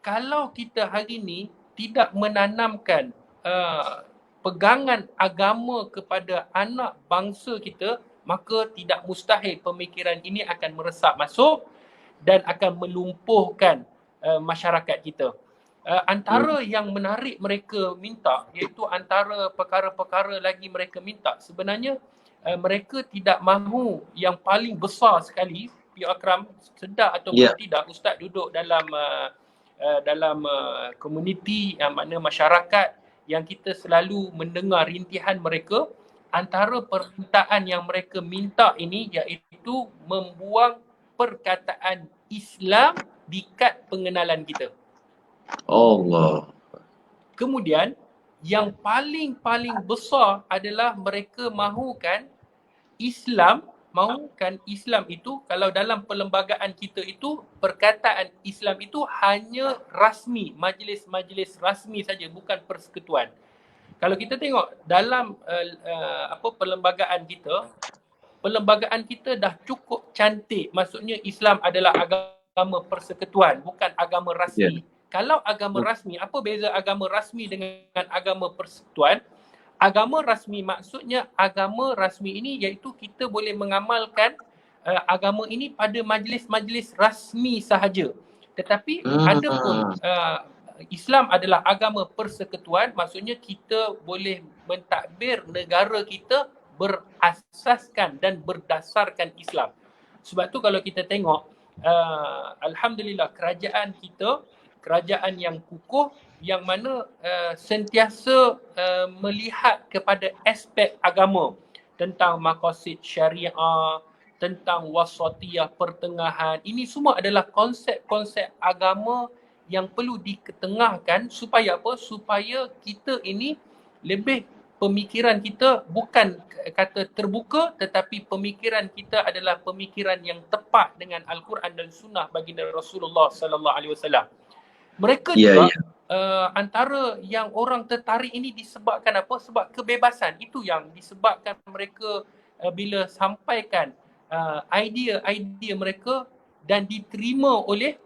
kalau kita hari ini tidak menanamkan pegangan agama kepada anak bangsa kita, maka tidak mustahil pemikiran ini akan meresap masuk dan akan melumpuhkan masyarakat kita. Antara yang menarik mereka minta, iaitu antara perkara-perkara lagi mereka minta, sebenarnya mereka tidak mahu yang paling besar sekali. Piyu Akram, sedar ataupun tidak, Ustaz duduk dalam komuniti yang mana masyarakat yang kita selalu mendengar rintihan mereka. Antara permintaan yang mereka minta ini iaitu membuang perkataan Islam di kad pengenalan kita. Allah. Kemudian yang paling besar adalah mereka mahukan Islam itu, kalau dalam perlembagaan kita itu, perkataan Islam itu hanya rasmi, majlis-majlis rasmi saja, bukan persekutuan. Kalau kita tengok dalam perlembagaan kita dah cukup cantik, maksudnya Islam adalah agama persekutuan, bukan agama rasmi. Kalau agama rasmi, apa beza agama rasmi dengan agama persekutuan? Agama rasmi maksudnya agama rasmi ini iaitu kita boleh mengamalkan agama ini pada majlis-majlis rasmi sahaja. Tetapi adapun Islam adalah agama persekutuan, maksudnya kita boleh mentadbir negara kita berasaskan dan berdasarkan Islam. Sebab tu kalau kita tengok alhamdulillah kerajaan kita, kerajaan yang kukuh, yang mana sentiasa melihat kepada aspek agama, tentang maqasid syariah, tentang wasatiyah, pertengahan. Ini semua adalah konsep-konsep agama yang perlu diketengahkan supaya apa? Supaya kita ini lebih, pemikiran kita bukan kata terbuka, tetapi pemikiran kita adalah pemikiran yang tepat dengan Al-Quran dan Sunnah baginda Rasulullah sallallahu alaihi wasallam. Mereka juga antara yang orang tertarik ini disebabkan apa? Sebab kebebasan. Itu yang disebabkan mereka bila sampaikan idea-idea mereka dan diterima oleh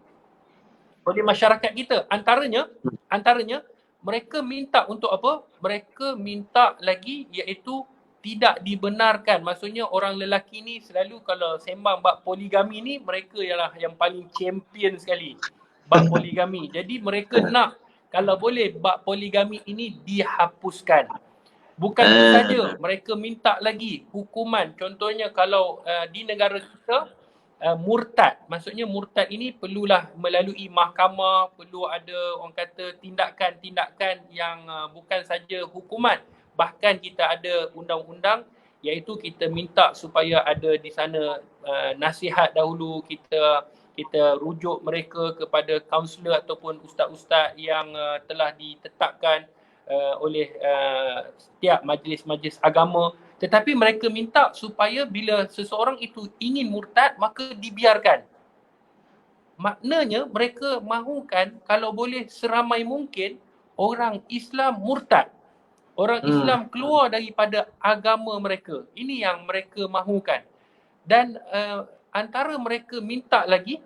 masyarakat kita. Antaranya mereka minta untuk apa? Mereka minta lagi iaitu tidak dibenarkan. Maksudnya orang lelaki ni selalu kalau sembang bab poligami ni, mereka ialah yang paling champion sekali bab poligami. Jadi mereka nak kalau boleh bab poligami ini dihapuskan. Bukan itu saja, mereka minta lagi hukuman. Contohnya kalau di negara kita murtad. Maksudnya murtad ini perlulah melalui mahkamah, perlu ada orang kata tindakan-tindakan yang bukan saja hukuman. Bahkan kita ada undang-undang iaitu kita minta supaya ada di sana nasihat dahulu, kita rujuk mereka kepada kaunselor ataupun ustaz-ustaz yang telah ditetapkan oleh setiap majlis-majlis agama. Tetapi mereka minta supaya bila seseorang itu ingin murtad, maka dibiarkan. Maknanya mereka mahukan kalau boleh seramai mungkin orang Islam murtad. Orang Islam keluar daripada agama mereka. Ini yang mereka mahukan. Dan antara mereka minta lagi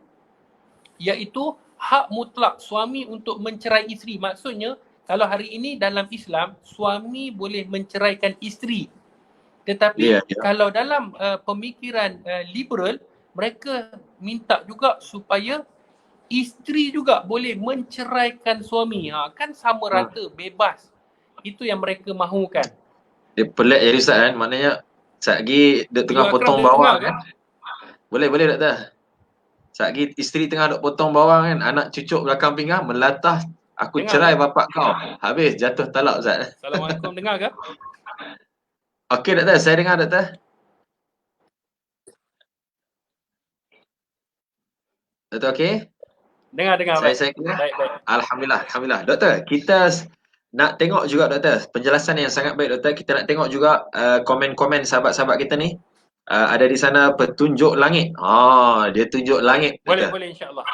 iaitu hak mutlak suami untuk mencerai isteri. Maksudnya kalau hari ini dalam Islam, suami boleh menceraikan isteri. Tetapi kalau dalam pemikiran liberal, mereka minta juga supaya isteri juga boleh menceraikan suami. Kan sama rata, bebas. Itu yang mereka mahukan. Dia pelik jadi Ustaz kan? Maknanya satgi dia tengah potong bawang kan? Boleh doktor. Satgi isteri tengah duk potong bawang kan, anak cucuk belakang pinggang melatah, aku cerai bapak kau. Habis jatuh talak Ustaz. Assalamualaikum, dengar ke? Okey doktor, saya dengar doktor. Doktor okey? Dengar. Saya kena. Baik. Alhamdulillah. Doktor, kita nak tengok juga doktor, penjelasan yang sangat baik doktor. Kita nak tengok juga komen-komen sahabat-sahabat kita ni. Ada di sana petunjuk langit. Dia tunjuk langit. Boleh insya-Allah.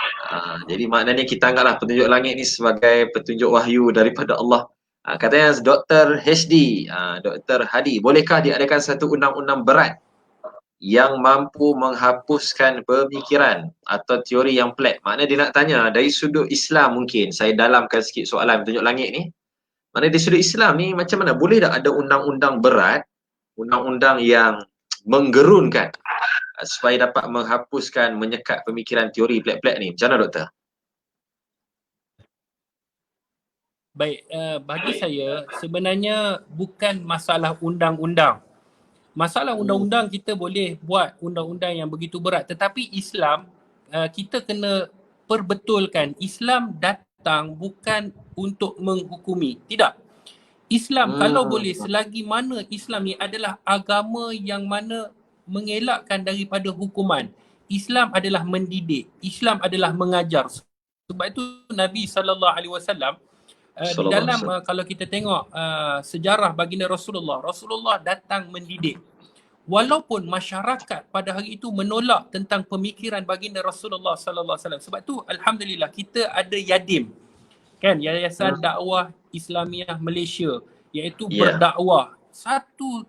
Jadi maknanya kita anggaplah petunjuk langit ni sebagai petunjuk wahyu daripada Allah. Katanya Dr. HD, Dr. Hadi, bolehkah diadakan satu undang-undang berat yang mampu menghapuskan pemikiran atau teori yang pelik? Maknanya dia nak tanya dari sudut Islam, mungkin saya dalamkan sikit soalan petunjuk langit ni. Maknanya dari sudut Islam ni macam mana? Boleh tak ada undang-undang berat, undang-undang yang menggerunkan supaya dapat menghapuskan, menyekat pemikiran teori pelik-pelik ni? Macam mana doktor? Baik, bagi saya sebenarnya bukan masalah undang-undang. Masalah undang-undang kita boleh buat undang-undang yang begitu berat, tetapi Islam kita kena perbetulkan. Islam datang bukan untuk menghukumi, tidak. Islam kalau boleh, selagi mana Islam ni adalah agama yang mana mengelakkan daripada hukuman. Islam adalah mendidik, Islam adalah mengajar. Sebab itu Nabi SAW di dalam kalau kita tengok sejarah baginda Rasulullah, Rasulullah datang mendidik. Walaupun masyarakat pada hari itu menolak tentang pemikiran baginda Rasulullah SAW. Sebab tu alhamdulillah kita ada Yadim, kan, Yayasan Dakwah Islamiah Malaysia, iaitu berdakwah. Satu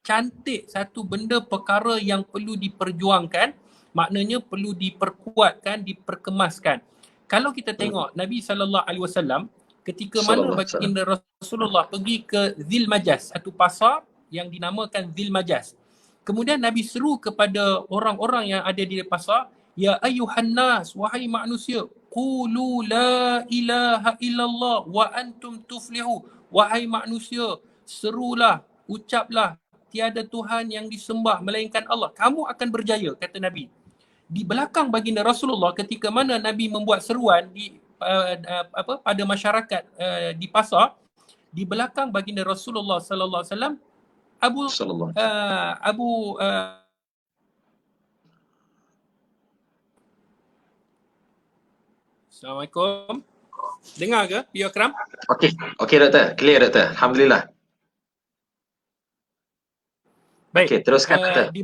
cantik, satu benda perkara yang perlu diperjuangkan, maknanya perlu diperkuatkan, diperkemaskan. Kalau kita tengok Nabi SAW ketika mana baginda Rasulullah pergi ke Zil Majas, satu pasar yang dinamakan Zil Majas. Kemudian Nabi seru kepada orang-orang yang ada di pasar, ya ayyuhan nas, wahai manusia, qulu la ilaha illallah wa antum tuflihu. Wahai manusia, serulah, ucaplah tiada Tuhan yang disembah melainkan Allah, kamu akan berjaya, kata Nabi. Di belakang baginda Rasulullah ketika mana Nabi membuat seruan di pada masyarakat di pasar, di belakang baginda Rasulullah sallallahu alaihi wasallam Assalamualaikum. Dengar ke, Ya Akram? Okey doktor, clear doktor. Alhamdulillah. Baik. Okey, teruskan doktor.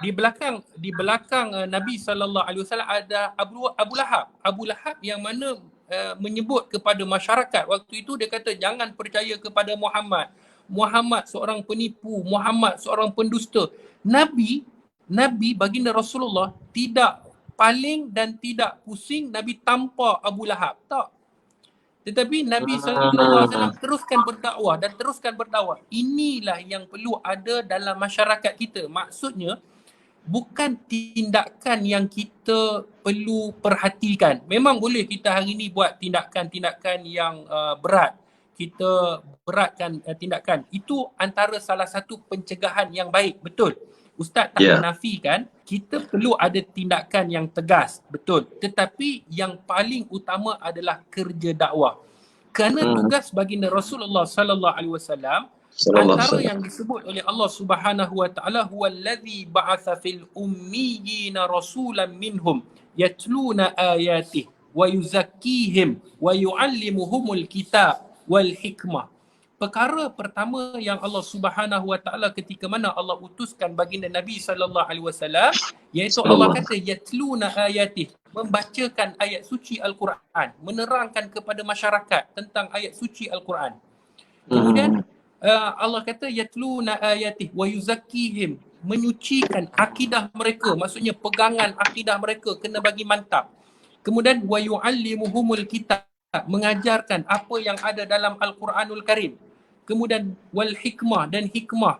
Di belakang Nabi sallallahu alaihi wasallam ada Abu Lahab. Abu Lahab yang mana menyebut kepada masyarakat waktu itu, dia kata jangan percaya kepada Muhammad. Muhammad seorang penipu, Muhammad seorang pendusta. Nabi baginda Rasulullah tidak paling dan tidak pusing Nabi tampar Abu Lahab, tak. Tetapi Nabi SAW teruskan berdakwah. Inilah yang perlu ada dalam masyarakat kita. Maksudnya bukan tindakan yang kita perlu perhatikan. Memang boleh kita hari ini buat tindakan-tindakan yang berat. Kita beratkan tindakan. Itu antara salah satu pencegahan yang baik, betul. Ustaz tak menafikan kita perlu ada tindakan yang tegas, betul. Tetapi yang paling utama adalah kerja dakwah. Kerana tugas baginda Rasulullah sallallahu alaihi wasallam antara yang disebut oleh Allah Subhanahu wa taala, huwallazi ba'atsa fil ummiyina rasulan minhum yatluna ayatihi wa yuzakkihim wa yu'allimuhumul kitab wal hikmah. Perkara pertama yang Allah Subhanahu wa taala ketika mana Allah utuskan baginda Nabi sallallahu alaihi wasallam, iaitu Allah kata yatluna ayatih, membacakan ayat suci Al-Quran, menerangkan kepada masyarakat tentang ayat suci Al-Quran. Kemudian Allah kata yatluna ayatih wa yuzakkihim, menyucikan akidah mereka, maksudnya pegangan akidah mereka kena bagi mantap. Kemudian wa yu'allimuhumul kitab, mengajarkan apa yang ada dalam Al-Quranul Karim. Kemudian wal hikmah, dan hikmah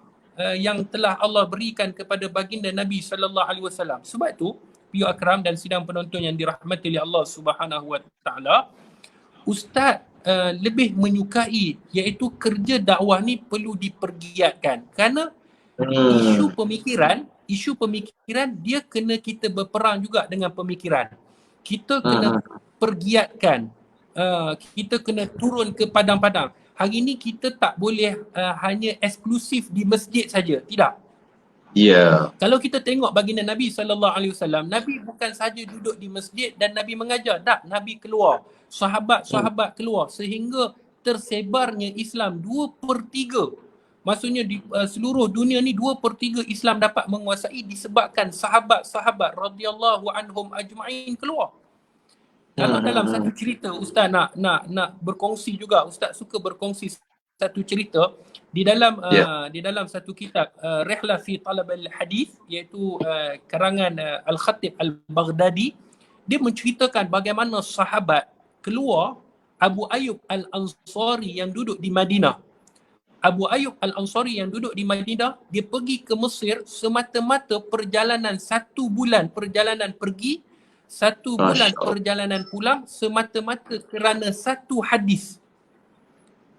yang telah Allah berikan kepada baginda Nabi sallallahu alaihi wasallam. Sebab itu, Piyu Akram dan sidang penonton yang dirahmati oleh Allah Subhanahu wa taala, ustaz lebih menyukai iaitu kerja dakwah ni perlu dipergiatkan. Kerana isu pemikiran dia kena kita berperang juga dengan pemikiran. Kita kena pergiatkan. Kita kena turun ke padang-padang. Hari ini kita tak boleh hanya eksklusif di masjid saja, tidak. Kalau kita tengok baginda Nabi sallallahu alaihi wasallam, Nabi bukan saja duduk di masjid dan Nabi mengajar, tak, Nabi keluar, sahabat-sahabat keluar, sehingga tersebarnya Islam 2/3. Maksudnya di seluruh dunia ni 2/3 Islam dapat menguasai disebabkan sahabat-sahabat radhiyallahu anhum ajma'in keluar. Kalau dalam satu cerita ustaz nak berkongsi juga, ustaz suka berkongsi satu cerita di dalam satu kitab Rihlah fi Talab al-Hadith, iaitu karangan Al-Khatib Al-Baghdadi. Dia menceritakan bagaimana sahabat keluar, Abu Ayyub Al-Ansari yang duduk di Madinah. Abu Ayyub Al-Ansari yang duduk di Madinah, dia pergi ke Mesir semata-mata perjalanan 1 bulan perjalanan pergi, 1 bulan perjalanan pulang, semata-mata kerana satu hadis.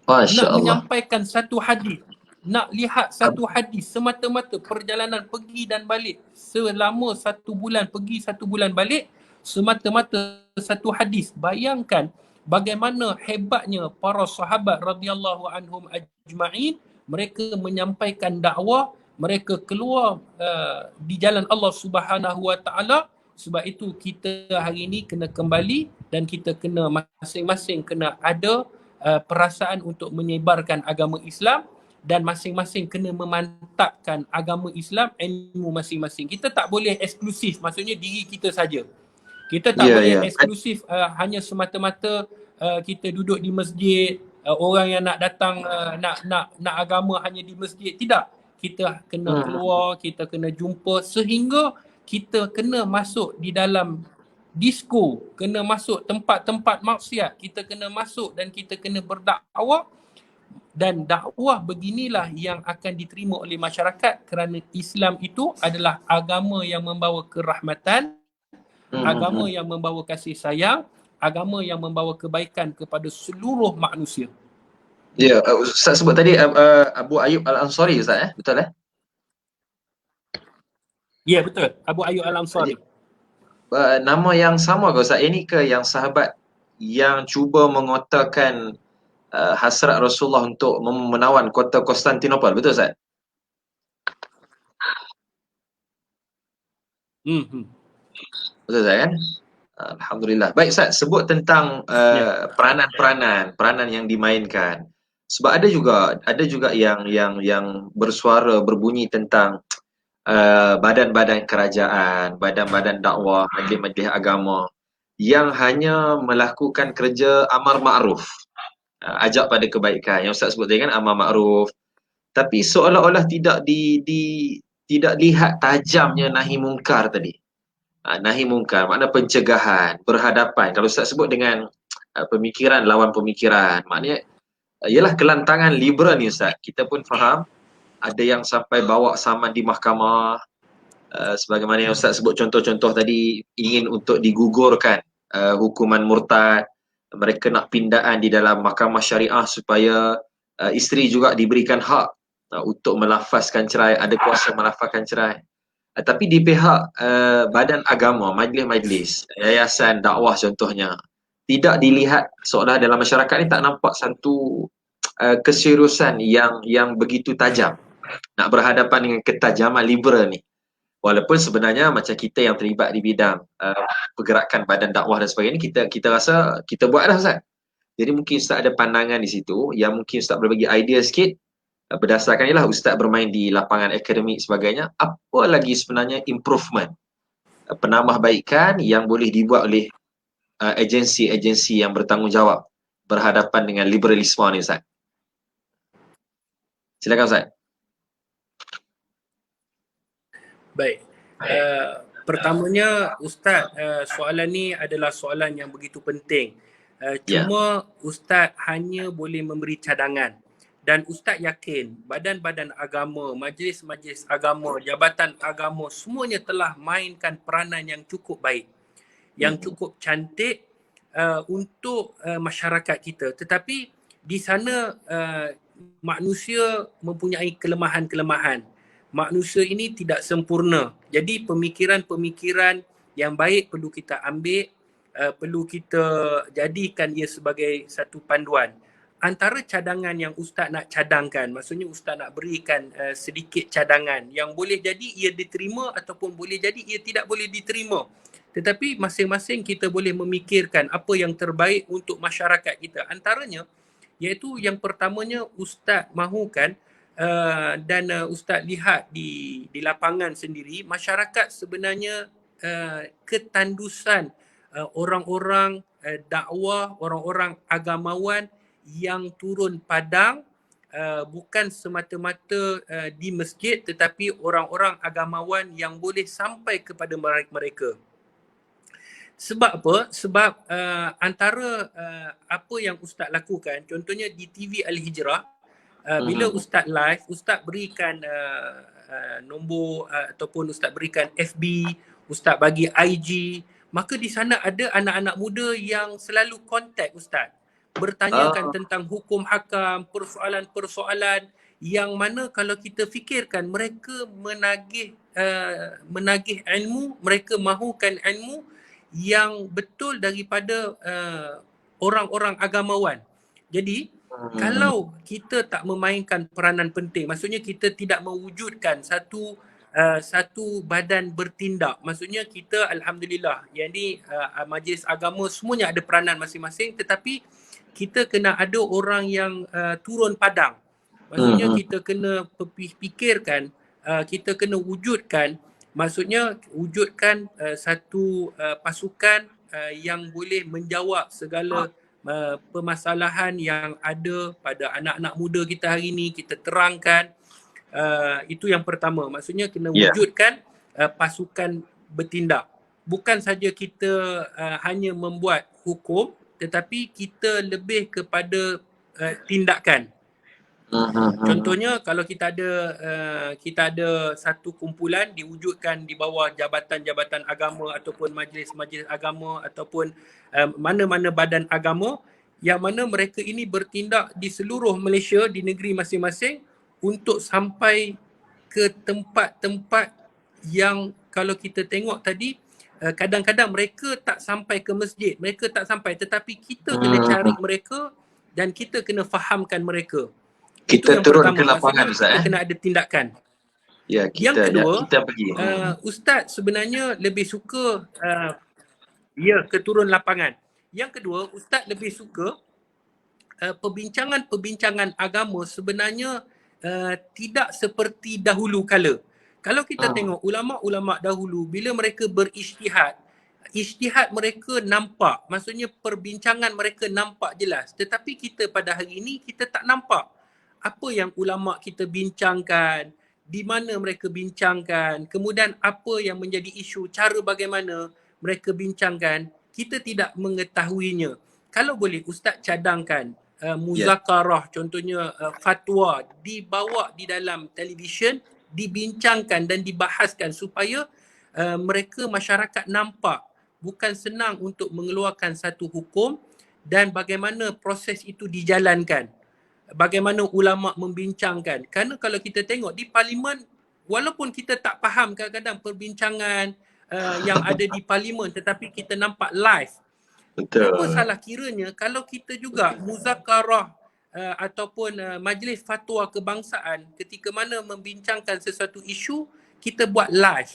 Nak menyampaikan satu hadis, nak lihat satu hadis, semata-mata perjalanan pergi dan balik selama 1 bulan pergi 1 bulan balik, semata-mata satu hadis. Bayangkan bagaimana hebatnya para sahabat radhiyallahu anhum ajma'in. Mereka menyampaikan dakwah, mereka keluar di jalan Allah Subhanahu Wa Taala. Sebab itu kita hari ini kena kembali dan kita kena masing-masing kena ada perasaan untuk menyebarkan agama Islam, dan masing-masing kena memantapkan agama Islam, ilmu masing-masing. Kita tak boleh eksklusif, maksudnya diri kita saja. Kita tak boleh eksklusif hanya semata-mata kita duduk di masjid, orang yang nak datang nak agama hanya di masjid. Tidak. Kita kena keluar, kita kena jumpa, sehingga kita kena masuk di dalam disko, kena masuk tempat-tempat maksiat, kita kena masuk dan kita kena berdakwah. Dan dakwah beginilah yang akan diterima oleh masyarakat, kerana Islam itu adalah agama yang membawa kerahmatan, agama yang membawa kasih sayang, agama yang membawa kebaikan kepada seluruh manusia. Ya, Ustaz sebut tadi Abu Ayyub Al-Ansari, Ustaz, betul ? Ya, betul. Abu Ayyub Al-Ansari. Nama yang sama ke Ustaz? Ini ke yang sahabat yang cuba mengotakkan hasrat Rasulullah untuk menawan kota Konstantinopel, betul Ustaz? Betul Ustaz kan? Alhamdulillah. Baik Ustaz, sebut tentang peranan yang dimainkan. Sebab ada juga yang bersuara berbunyi tentang badan-badan kerajaan, badan-badan dakwah, majlis-majlis agama yang hanya melakukan kerja amar ma'ruf, ajak pada kebaikan. Yang Ustaz sebut tadi kan, amar ma'ruf, tapi seolah-olah tidak lihat tajamnya nahi mungkar tadi. Nahi mungkar makna pencegahan, berhadapan. Kalau Ustaz sebut dengan pemikiran lawan pemikiran, maknanya ialah kelantangan liberal ni Ustaz. Kita pun faham ada yang sampai bawa saman di mahkamah, sebagaimana yang Ustaz sebut contoh-contoh tadi, ingin untuk digugurkan hukuman murtad. Mereka nak pindaan di dalam mahkamah syariah supaya isteri juga diberikan hak untuk melafazkan cerai, ada kuasa melafazkan cerai. Tapi di pihak badan agama, majlis-majlis, yayasan dakwah contohnya, tidak dilihat, seolah dalam masyarakat ni tak nampak satu keseriusan yang begitu tajam nak berhadapan dengan ketajaman liberal ni. Walaupun sebenarnya macam kita yang terlibat di bidang pergerakan badan dakwah dan sebagainya, kita rasa kita buat dah Ustaz. Jadi mungkin Ustaz ada pandangan di situ yang mungkin Ustaz berbagi idea sikit, berdasarkan ialah Ustaz bermain di lapangan akademik sebagainya, apa lagi sebenarnya improvement, penambahbaikan yang boleh dibuat oleh agensi-agensi yang bertanggungjawab berhadapan dengan liberalisme ni Ustaz. Silakan Ustaz. Baik. Pertamanya Ustaz, soalan ni adalah soalan yang begitu penting. Cuma Ustaz hanya boleh memberi cadangan. Dan Ustaz yakin badan-badan agama, majlis-majlis agama, jabatan agama, semuanya telah mainkan peranan yang cukup baik, yang cukup cantik untuk masyarakat kita. Tetapi di sana manusia mempunyai kelemahan-kelemahan. Manusia ini tidak sempurna. Jadi pemikiran-pemikiran yang baik perlu kita ambil, perlu kita jadikan ia sebagai satu panduan. Antara cadangan yang Ustaz nak cadangkan, maksudnya Ustaz nak berikan sedikit cadangan yang boleh jadi ia diterima ataupun boleh jadi ia tidak boleh diterima. Tetapi masing-masing kita boleh memikirkan apa yang terbaik untuk masyarakat kita. Antaranya, iaitu yang pertamanya Ustaz mahukan dan Ustaz lihat di lapangan sendiri, masyarakat sebenarnya ketandusan orang-orang dakwah, orang-orang agamawan yang turun padang, bukan semata-mata di masjid, tetapi orang-orang agamawan yang boleh sampai kepada mereka. Sebab apa? Sebab antara apa yang Ustaz lakukan, contohnya di TV Al-Hijrah, bila Ustaz live, Ustaz berikan nombor ataupun Ustaz berikan FB, Ustaz bagi IG, maka di sana ada anak-anak muda yang selalu kontak Ustaz, bertanyakan tentang hukum hakam, persoalan-persoalan yang mana kalau kita fikirkan mereka menagih ilmu, mereka mahukan ilmu yang betul daripada orang-orang agamawan. Jadi Kalau kita tak memainkan peranan penting, maksudnya kita tidak mewujudkan satu badan bertindak. Maksudnya kita alhamdulillah, yang ni majlis agama semuanya ada peranan masing-masing, tetapi kita kena ada orang yang turun padang. Maksudnya kita kena fikirkan, kita kena wujudkan, maksudnya wujudkan satu pasukan yang boleh menjawab segala permasalahan yang ada pada anak-anak muda kita hari ni. Kita terangkan, itu yang pertama. Maksudnya kena wujudkan pasukan bertindak. Bukan saja kita hanya membuat hukum, tetapi kita lebih kepada tindakan. Contohnya kalau kita ada satu kumpulan diwujudkan di bawah jabatan-jabatan agama ataupun majlis-majlis agama ataupun mana-mana badan agama yang mana mereka ini bertindak di seluruh Malaysia, di negeri masing-masing untuk sampai ke tempat-tempat yang kalau kita tengok tadi kadang-kadang mereka tak sampai ke masjid, mereka tak sampai, tetapi kita kena cari mereka dan kita kena fahamkan mereka. Kita turun ke lapangan, Ustaz. Kita kena ada tindakan. Ya, Yang kedua, kita pergi. Ustaz sebenarnya lebih suka ke turun lapangan. Yang kedua, Ustaz lebih suka perbincangan-perbincangan agama sebenarnya tidak seperti dahulu kala. Kalau kita tengok ulama-ulama dahulu, bila mereka berijtihad, ijtihad mereka nampak, maksudnya perbincangan mereka nampak jelas. Tetapi kita pada hari ini, kita tak nampak apa yang ulama kita bincangkan, di mana mereka bincangkan, kemudian apa yang menjadi isu, cara bagaimana mereka bincangkan, kita tidak mengetahuinya. Kalau boleh Ustaz cadangkan muzakarah, contohnya fatwa dibawa di dalam televisyen, dibincangkan dan dibahaskan supaya mereka masyarakat nampak bukan senang untuk mengeluarkan satu hukum dan bagaimana proses itu dijalankan. Bagaimana ulama membincangkan. Kerana kalau kita tengok di parlimen, walaupun kita tak faham kadang-kadang perbincangan yang ada di parlimen, tetapi kita nampak live. Betul. Apa salah kiranya kalau kita juga muzakarah ataupun majlis fatwa kebangsaan ketika mana membincangkan sesuatu isu, kita buat live.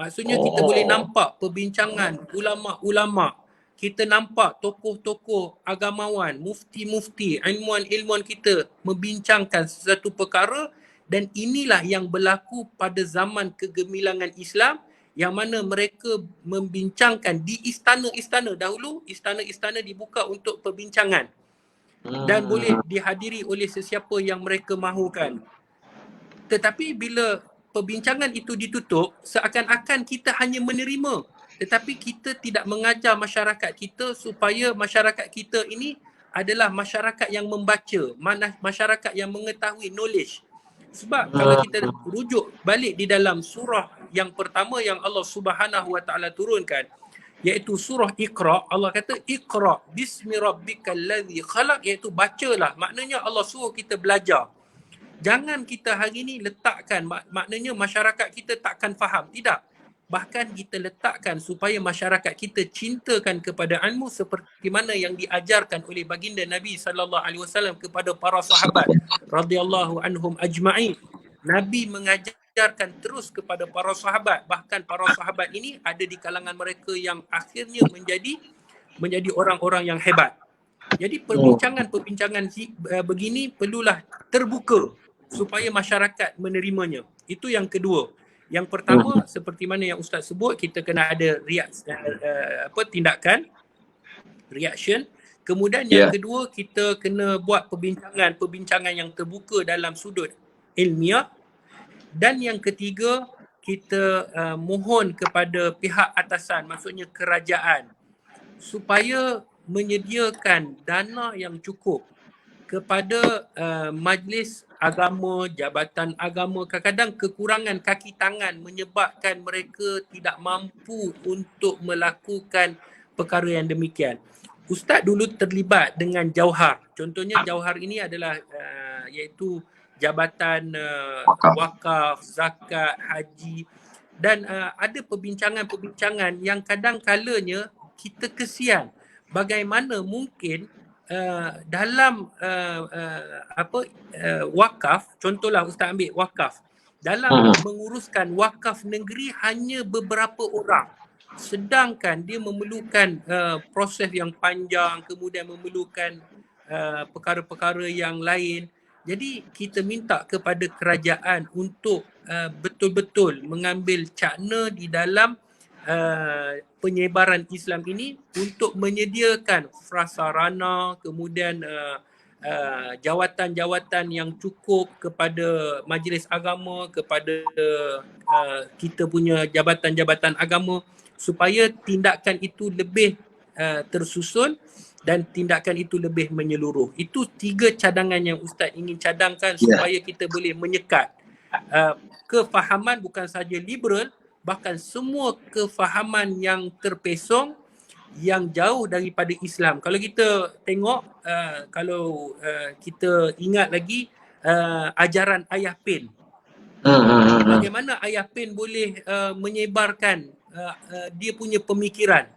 Maksudnya kita boleh nampak perbincangan ulama-ulama. Kita nampak tokoh-tokoh agamawan, mufti-mufti, ilmuwan-ilmuwan kita membincangkan sesuatu perkara, dan inilah yang berlaku pada zaman kegemilangan Islam yang mana mereka membincangkan di istana-istana. Dahulu istana-istana dibuka untuk perbincangan dan boleh dihadiri oleh sesiapa yang mereka mahukan. Tetapi bila perbincangan itu ditutup, seakan-akan kita hanya menerima, tetapi kita tidak mengajar masyarakat kita supaya masyarakat kita ini adalah masyarakat yang membaca, masyarakat yang mengetahui knowledge. Sebab kalau kita rujuk balik di dalam surah yang pertama yang Allah Subhanahu Wa Taala turunkan, iaitu surah Iqra, Allah kata Iqra bismi rabbikal ladzi khalaq, iaitu bacalah. Maknanya Allah suruh kita belajar. Jangan kita hari ni letakkan, maknanya masyarakat kita takkan faham. Tidak. Bahkan kita letakkan supaya masyarakat kita cintakan kepada ilmu seperti mana yang diajarkan oleh baginda Nabi SAW kepada para sahabat radhiyallahu anhum ajma'in. Nabi mengajarkan terus kepada para sahabat, bahkan para sahabat ini ada di kalangan mereka yang akhirnya menjadi orang-orang yang hebat. Jadi perbincangan-perbincangan begini perlulah terbuka supaya masyarakat menerimanya. Itu yang kedua. Yang pertama, seperti mana yang Ustaz sebut, kita kena ada tindakan, reaction. Kemudian yang kedua, kita kena buat perbincangan yang terbuka dalam sudut ilmiah. Dan yang ketiga, kita mohon kepada pihak atasan, maksudnya kerajaan, supaya menyediakan dana yang cukup kepada majlis agama, jabatan agama. Kadang-kadang kekurangan kaki tangan menyebabkan mereka tidak mampu untuk melakukan perkara yang demikian. Ustaz dulu terlibat dengan Jauhar. Contohnya Jauhar ini adalah iaitu jabatan wakaf, zakat, haji, dan ada perbincangan-perbincangan yang kadang kalanya kita kesian bagaimana mungkin dalam wakaf, contohlah Ustaz ambil wakaf. Dalam menguruskan wakaf negeri hanya beberapa orang. Sedangkan dia memerlukan proses yang panjang, kemudian memerlukan perkara-perkara yang lain. Jadi kita minta kepada kerajaan untuk betul-betul mengambil cakna di dalam penyebaran Islam ini untuk menyediakan prasarana, kemudian jawatan-jawatan yang cukup kepada majlis agama, kepada kita punya jabatan-jabatan agama, supaya tindakan itu lebih tersusun dan tindakan itu lebih menyeluruh. Itu 3 cadangan yang Ustaz ingin cadangkan supaya kita boleh menyekat kefahaman bukan sahaja liberal, bahkan semua kefahaman yang terpesong yang jauh daripada Islam. Kalau kita tengok, kalau kita ingat lagi ajaran Ayah Pin, bagaimana Ayah Pin boleh menyebarkan dia punya pemikiran,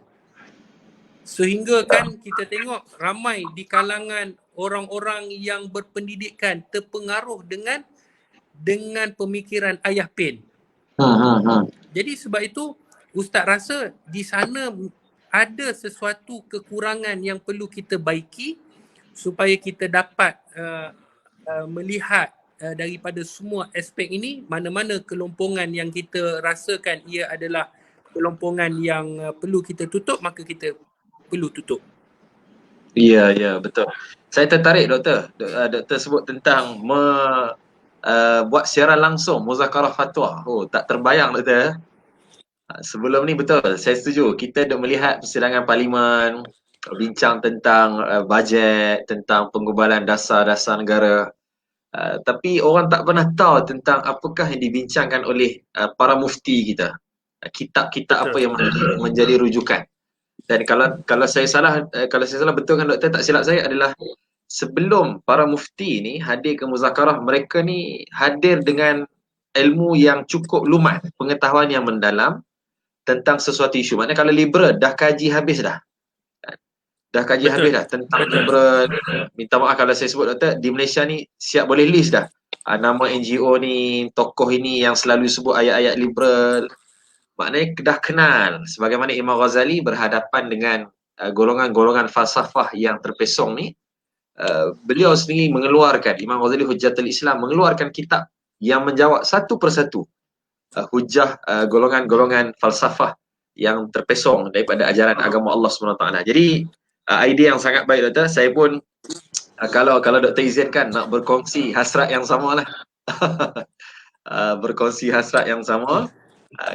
sehingga kan kita tengok ramai di kalangan orang-orang yang berpendidikan terpengaruh dengan pemikiran Ayah Pin. Jadi sebab itu Ustaz rasa di sana ada sesuatu kekurangan yang perlu kita baiki supaya kita dapat melihat daripada semua aspek ini, mana-mana kelompongan yang kita rasakan ia adalah kelompongan yang perlu kita tutup, maka kita perlu tutup. Ya, betul. Saya tertarik doktor. Doktor sebut tentang buat siaran langsung muzakarah fatwa. Oh, tak terbayang doktor. Sebelum ni betul, saya setuju. Kita dah melihat persidangan parlimen, bincang tentang bajet, tentang penggubalan dasar-dasar negara. Tapi orang tak pernah tahu tentang apakah yang dibincangkan oleh para mufti kita. Kitab-kitab apa yang menjadi rujukan. Dan kalau saya salah betul kan doktor, tak silap saya adalah sebelum para mufti ni hadir ke muzakarah, mereka ni hadir dengan ilmu yang cukup lumat, pengetahuan yang mendalam tentang sesuatu isu. Maknanya kalau liberal dah kaji habis dah. Habis dah tentang liberal. Minta maaf kalau saya sebut doktor, di Malaysia ni siap boleh list dah. Nama NGO ni, tokoh ini yang selalu sebut ayat-ayat liberal. Maknanya dah kenal. Sebagaimana Imam Ghazali berhadapan dengan golongan-golongan falsafah yang terpesong ni, beliau sendiri mengeluarkan, Imam Ghazali Hujjatul Islam mengeluarkan kitab yang menjawab satu persatu hujah golongan-golongan falsafah yang terpesong daripada ajaran agama Allah SWT. Jadi idea yang sangat baik doktor. Saya pun kalau doktor izinkan nak berkongsi hasrat yang sama lah. Berkongsi hasrat yang sama.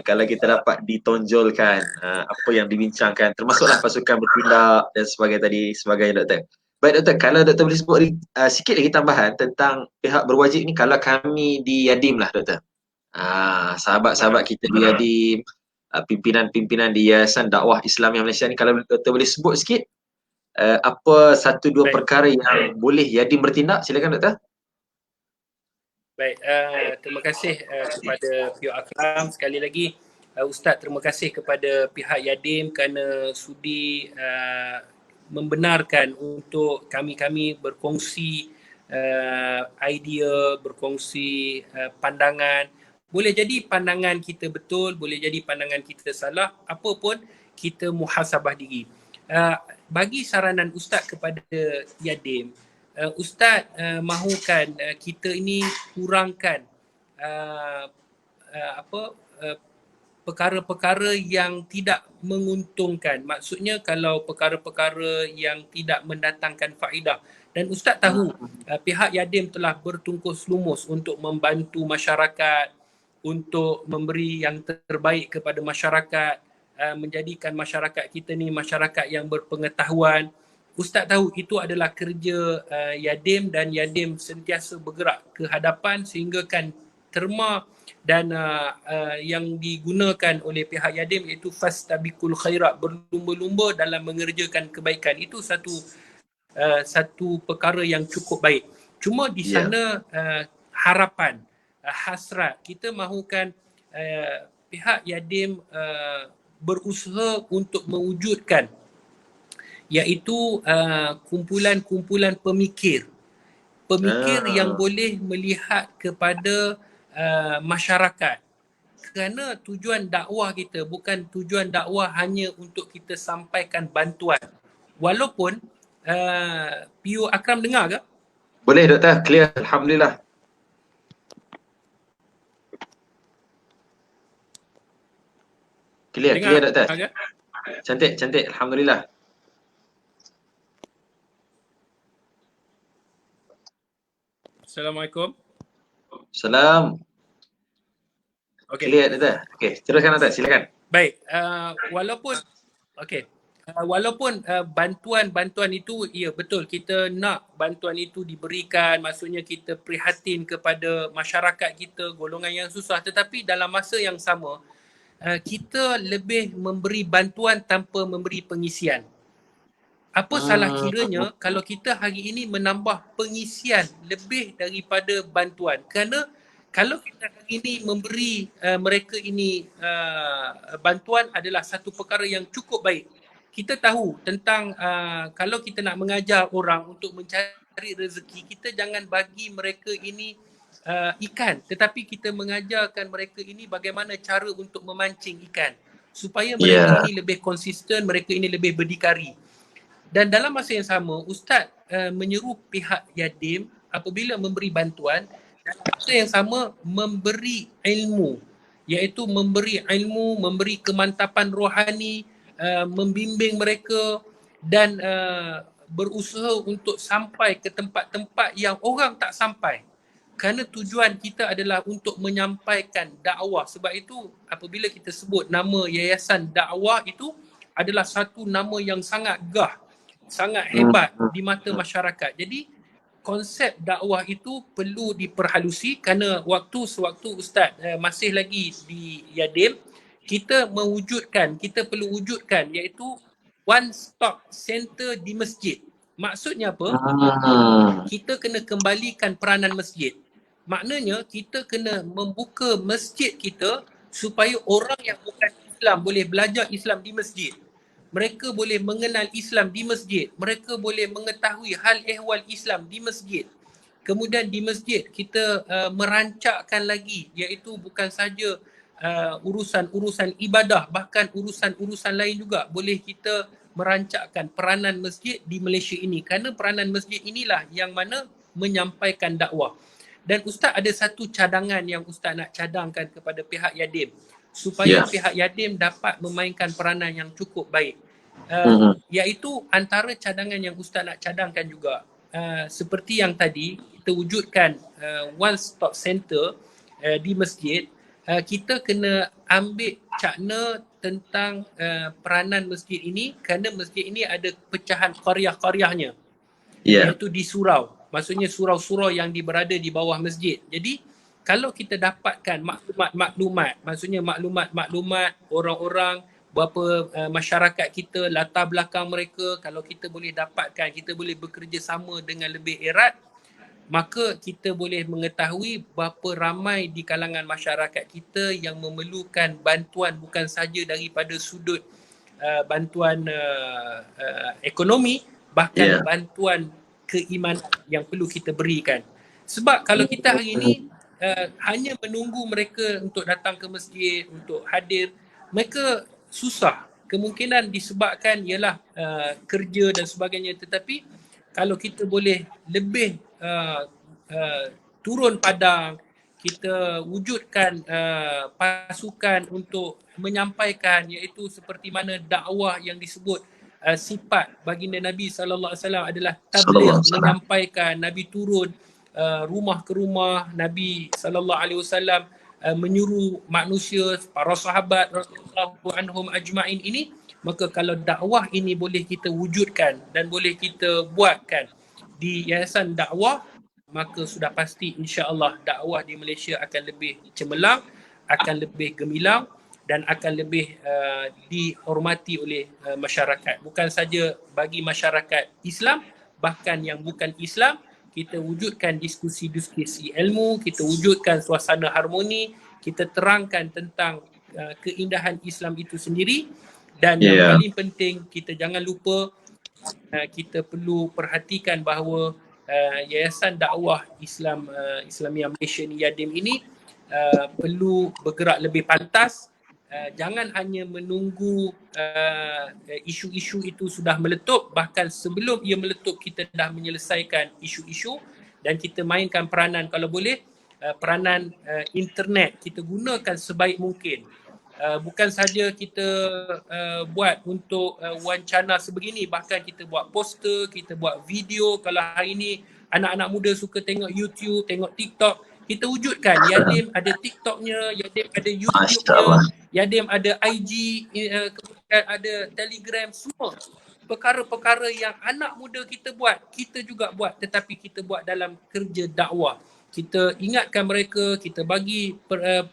Kalau kita dapat ditonjolkan apa yang dibincangkan, termasuklah pasukan bertindak dan sebagainya doktor. Baik doktor, kalau doktor boleh sebut sikit lagi tambahan tentang pihak berwajib ni, kalau kami di Yadim lah doktor. Sahabat-sahabat kita di Yadim, pimpinan-pimpinan di Yayasan Dakwah Islam yang Malaysia ni, kalau doktor boleh sebut sikit apa 1-2 perkara yang boleh Yadim bertindak, silakan doktor. Baik, terima kasih kepada Pio Akram. Sekali lagi Ustaz, terima kasih kepada pihak Yadim kerana sudi membenarkan untuk kami berkongsi idea, berkongsi pandangan. Boleh jadi pandangan kita betul, boleh jadi pandangan kita salah, apa pun kita muhasabah diri. Bagi saranan Ustaz kepada Yadim, Ustaz mahukan kita ini kurangkan perkara-perkara yang tidak menguntungkan. Maksudnya kalau perkara-perkara yang tidak mendatangkan faedah. Dan Ustaz tahu pihak Yadim telah bertungkus lumus untuk membantu masyarakat, untuk memberi yang terbaik kepada masyarakat, menjadikan masyarakat kita ni masyarakat yang berpengetahuan. Ustaz tahu itu adalah kerja Yadim, dan Yadim sentiasa bergerak ke hadapan sehingga kan terma dan yang digunakan oleh pihak Yadim iaitu fastabiqul khairat, berlumba-lumba dalam mengerjakan kebaikan. Itu satu perkara yang cukup baik. Cuma di sana harapan, hasrat, kita mahukan pihak Yadim berusaha untuk mewujudkan iaitu kumpulan-kumpulan pemikir yang boleh melihat kepada masyarakat. Kerana tujuan dakwah kita bukan tujuan dakwah hanya untuk kita sampaikan bantuan. Walaupun PU Akram dengar ke? Boleh Doktor, clear. Alhamdulillah. Clear Doktor. Dengar ke? Cantik. Alhamdulillah. Assalamualaikum. Salam. Okey. Clear Doktor. Okey, teruskan Doktor, silakan. Baik, walaupun bantuan itu, ya betul, kita nak bantuan itu diberikan, maksudnya kita prihatin kepada masyarakat kita, golongan yang susah, tetapi dalam masa yang sama kita lebih memberi bantuan tanpa memberi pengisian. Apa salah kiranya kalau kita hari ini menambah pengisian lebih daripada bantuan? Kerana kalau kita hari ini memberi mereka ini bantuan adalah satu perkara yang cukup baik. Kita tahu tentang kalau kita nak mengajar orang untuk mencari rezeki, kita jangan bagi mereka ini ikan, tetapi kita mengajarkan mereka ini bagaimana cara untuk memancing ikan supaya mereka ini lebih konsisten, mereka ini lebih berdikari. Dan dalam masa yang sama, Ustaz menyeru pihak Yadim apabila memberi bantuan, dalam masa yang sama memberi ilmu, iaitu memberi ilmu, memberi kemantapan rohani, membimbing mereka dan berusaha untuk sampai ke tempat-tempat yang orang tak sampai. Kerana tujuan kita adalah untuk menyampaikan dakwah. Sebab itu apabila kita sebut nama Yayasan Dakwah itu adalah satu nama yang sangat gah, sangat hebat di mata masyarakat. Jadi konsep dakwah itu perlu diperhalusi kerana sewaktu Ustaz masih lagi di Yadim, kita perlu wujudkan iaitu one stop center di masjid. Maksudnya apa? Kita kena kembalikan peranan masjid. Maknanya kita kena membuka masjid kita supaya orang yang bukan Islam boleh belajar Islam di masjid. Mereka boleh mengenal Islam di masjid. Mereka boleh mengetahui hal ehwal Islam di masjid. Kemudian di masjid kita merancakkan lagi, iaitu bukan saja urusan-urusan ibadah, bahkan urusan-urusan lain juga boleh kita merancakkan peranan masjid di Malaysia ini. Kerana peranan masjid inilah yang mana menyampaikan dakwah. Dan Ustaz ada satu cadangan yang Ustaz nak cadangkan kepada pihak Yadim supaya pihak Yadim dapat memainkan peranan yang cukup baik. Iaitu antara cadangan yang Ustaz nak cadangkan juga, seperti yang tadi kita wujudkan one stop center di masjid, kita kena ambil cakna tentang peranan masjid ini kerana masjid ini ada pecahan qaryah-qaryahnya, iaitu di surau. Maksudnya surau-surau yang berada di bawah masjid. Jadi kalau kita dapatkan maklumat, maksudnya maklumat orang-orang, berapa masyarakat kita, latar belakang mereka, kalau kita boleh dapatkan, kita boleh bekerjasama dengan lebih erat, maka kita boleh mengetahui berapa ramai di kalangan masyarakat kita yang memerlukan bantuan bukan saja daripada sudut bantuan ekonomi, bahkan bantuan keimanan yang perlu kita berikan. Sebab kalau kita hari ini hanya menunggu mereka untuk datang ke masjid, untuk hadir, mereka susah. Kemungkinan disebabkan ialah kerja dan sebagainya. Tetapi kalau kita boleh lebih turun padang, kita wujudkan pasukan untuk menyampaikan, iaitu seperti mana dakwah yang disebut sifat baginda Nabi SAW adalah tabligh, menyampaikan. Nabi turun rumah ke rumah, Nabi SAW menyuruh manusia, para sahabat radhiyallahu anhum ajma'in ini. Maka kalau dakwah ini boleh kita wujudkan dan boleh kita buatkan di Yayasan Dakwah, maka sudah pasti insya-Allah dakwah di Malaysia akan lebih cemerlang, akan lebih gemilang dan akan lebih dihormati oleh masyarakat. Bukan saja bagi masyarakat Islam, bahkan yang bukan Islam, kita wujudkan diskusi-diskusi ilmu, kita wujudkan suasana harmoni, kita terangkan tentang keindahan Islam itu sendiri. Dan yang paling penting, kita jangan lupa kita perlu perhatikan bahawa Yayasan Dakwah Islam Islamiyah Malaysia ni, Yadim ini perlu bergerak lebih pantas. Jangan hanya menunggu isu-isu itu sudah meletup, bahkan sebelum ia meletup kita dah menyelesaikan isu-isu dan kita mainkan peranan, kalau boleh peranan internet kita gunakan sebaik mungkin. Bukan saja kita buat untuk wawancara sebegini, bahkan kita buat poster, kita buat video. Kalau hari ni anak-anak muda suka tengok YouTube, tengok TikTok, kita wujudkan. Yadim ada TikToknya, Yadim ada YouTube-nya, Yadim ada IG, kemudian ada Telegram, semua perkara-perkara yang anak muda kita buat, kita juga buat, tetapi kita buat dalam kerja dakwah. Kita ingatkan mereka, kita bagi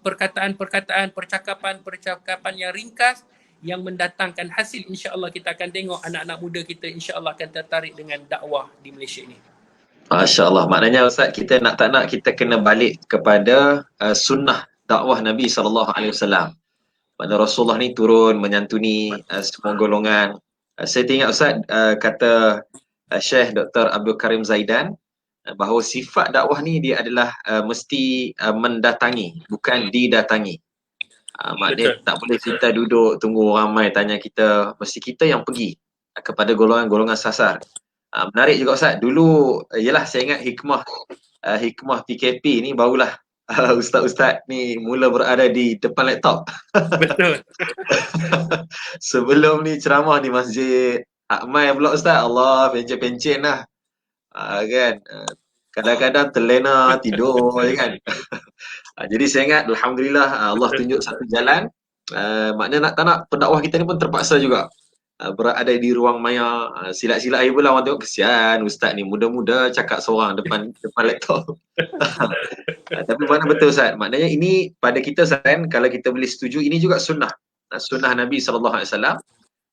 perkataan-perkataan, percakapan-percakapan yang ringkas yang mendatangkan hasil. InsyaAllah kita akan tengok anak-anak muda kita insyaAllah akan tertarik dengan dakwah di Malaysia ni. Masya Allah. Maknanya Ustaz, kita nak tak nak kita kena balik kepada sunnah dakwah Nabi SAW. Mana Rasulullah ni turun menyantuni semua golongan. Saya teringat Ustaz kata Syekh Dr. Abdul Karim Zaidan bahawa sifat dakwah ni dia adalah mesti mendatangi, bukan didatangi. Maknanya tak boleh kita duduk tunggu ramai tanya kita, mesti kita yang pergi kepada golongan-golongan sasar. Menarik juga Ustaz, dulu yalah saya ingat hikmah PKP ni barulah ustaz-ustaz ni mula berada di depan laptop. Betul. Sebelum ni ceramah di Masjid Akmal pula Ustaz, Allah pencen-pencen lah. Kan, kadang-kadang terlena tidur kan. Jadi saya ingat alhamdulillah Allah tunjuk satu jalan. Maknanya nak tak nak pendakwah kita ni pun terpaksa juga berada di ruang maya. Silap-silap air pula orang tengok, kesian ustaz ni muda-muda cakap seorang depan laptop. Tapi mana betul Ustaz, maknanya ini pada kita Ustaz kan, kalau kita boleh setuju ini juga sunnah Nabi SAW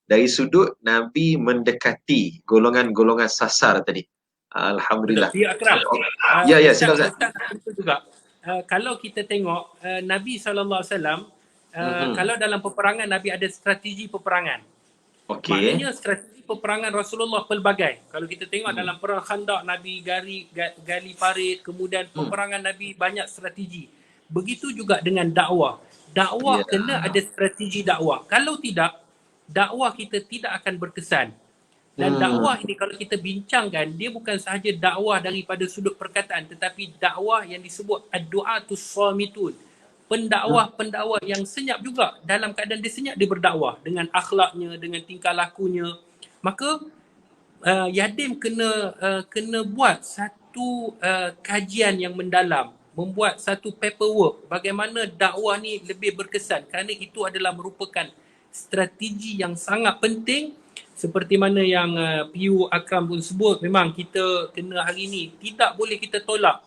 dari sudut Nabi mendekati golongan-golongan sasar tadi. Alhamdulillah. Ya Akram. Ya silakan Ustaz. Itu juga kalau kita tengok Nabi SAW kalau dalam peperangan Nabi ada strategi peperangan. Okey. Maknanya strategi peperangan Rasulullah pelbagai. Kalau kita tengok dalam perang Khandaq Nabi gali parit, kemudian peperangan Nabi banyak strategi. Begitu juga dengan dakwah. Dakwah kena ada strategi dakwah. Kalau tidak, dakwah kita tidak akan berkesan. Dan dakwah ini kalau kita bincangkan, dia bukan sahaja dakwah daripada sudut perkataan, tetapi dakwah yang disebut ad-du'atus shamitun. Pendakwah yang senyap juga, dalam keadaan dia senyap dia berdakwah dengan akhlaknya, dengan tingkah lakunya. Maka Yadim kena buat satu kajian yang mendalam, membuat satu paperwork bagaimana dakwah ni lebih berkesan, kerana itu adalah merupakan strategi yang sangat penting. Seperti mana yang PU Akram pun sebut, memang kita kena hari ni tidak boleh kita tolak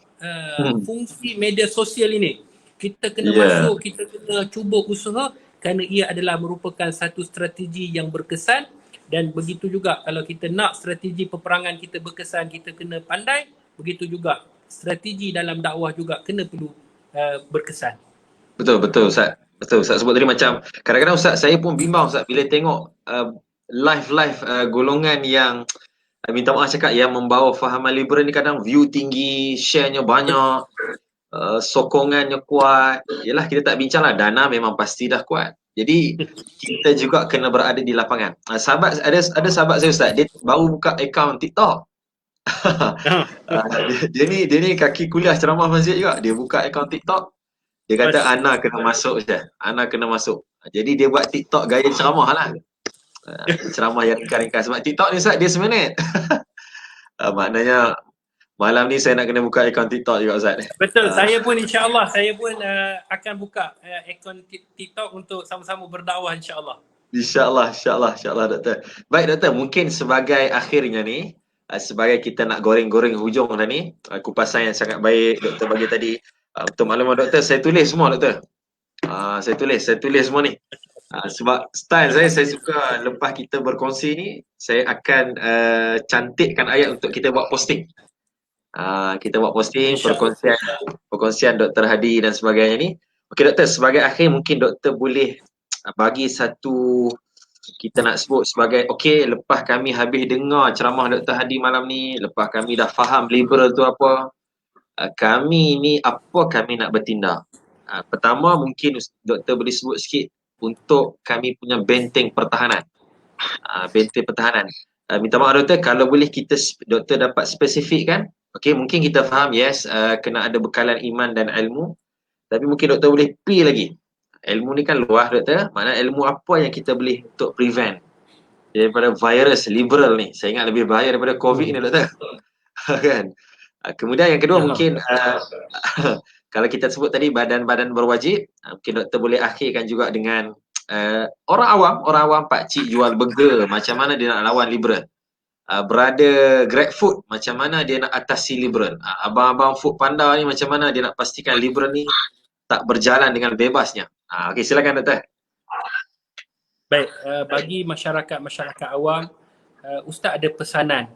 fungsi media sosial ini. Kita kena masuk, kita kena cuba usaha kerana ia adalah merupakan satu strategi yang berkesan. Dan begitu juga kalau kita nak strategi peperangan kita berkesan, kita kena pandai. Begitu juga strategi dalam dakwah juga kena perlu berkesan. Betul Ustaz. Betul Ustaz sebut tadi, macam kadang-kadang Ustaz saya pun bimbang Ustaz bila tengok live golongan yang minta maaf cakap yang membawa fahaman liberal ni, kadang view tinggi, share-nya banyak, sokongannya kuat. Yalah kita tak bincang lah, dana memang pasti dah kuat. Jadi kita juga kena berada di lapangan. Sahabat ada sahabat saya Ustaz, dia baru buka akaun TikTok. dia ni kaki kuliah ceramah masjid juga. Dia buka akaun TikTok. Dia kata Ana kena masuk je. Ana kena masuk. Jadi dia buat TikTok gaya ceramah lah. Ceramah yang ringkas-ringkas. Sebab TikTok ni Ustaz dia seminit. Maknanya malam ni saya nak kena buka akaun TikTok juga Ustaz. Betul, saya pun insyaAllah akan buka akaun TikTok untuk sama-sama berdakwah insyaAllah. InsyaAllah Doktor. Baik Doktor, mungkin sebagai akhirnya ni, sebagai kita nak goreng-goreng hujung dah ni, kupasan yang sangat baik Doktor bagi tadi. Untuk maklumat Doktor, saya tulis semua Doktor. Saya tulis semua ni. Sebab style saya suka lepas kita berkongsi ni, saya akan cantikkan ayat untuk kita buat posting. Kita buat posting, perkongsian Dr. Hadi dan sebagainya ni. Okey Doktor, sebagai akhir mungkin Doktor boleh bagi satu kita nak sebut sebagai okey, lepas kami habis dengar ceramah Dr. Hadi malam ni, lepas kami dah faham liberal tu apa, kami ni apa kami nak bertindak. Pertama mungkin doktor boleh sebut sikit untuk kami punya benteng pertahanan. Benteng pertahanan. Minta maaf doktor, kalau boleh kita doktor dapat spesifikkan. Okey, mungkin kita faham yes, kena ada bekalan iman dan ilmu. Tapi mungkin doktor boleh P lagi. Ilmu ni kan luas doktor, maknanya ilmu apa yang kita boleh untuk prevent daripada virus liberal ni. Saya ingat lebih bahaya daripada COVID ni doktor. Kan? Kemudian yang kedua mungkin kalau kita sebut tadi badan-badan berwajib, mungkin doktor boleh akhirkan juga dengan orang awam pakcik jual burger, macam mana dia nak lawan liberal. Brother Grab Food, macam mana dia nak atasi liberal. Abang-abang Food Panda ni macam mana dia nak pastikan liberal ni tak berjalan dengan bebasnya. Okey, silakan doktor. Baik, bagi masyarakat awam, Ustaz ada pesanan.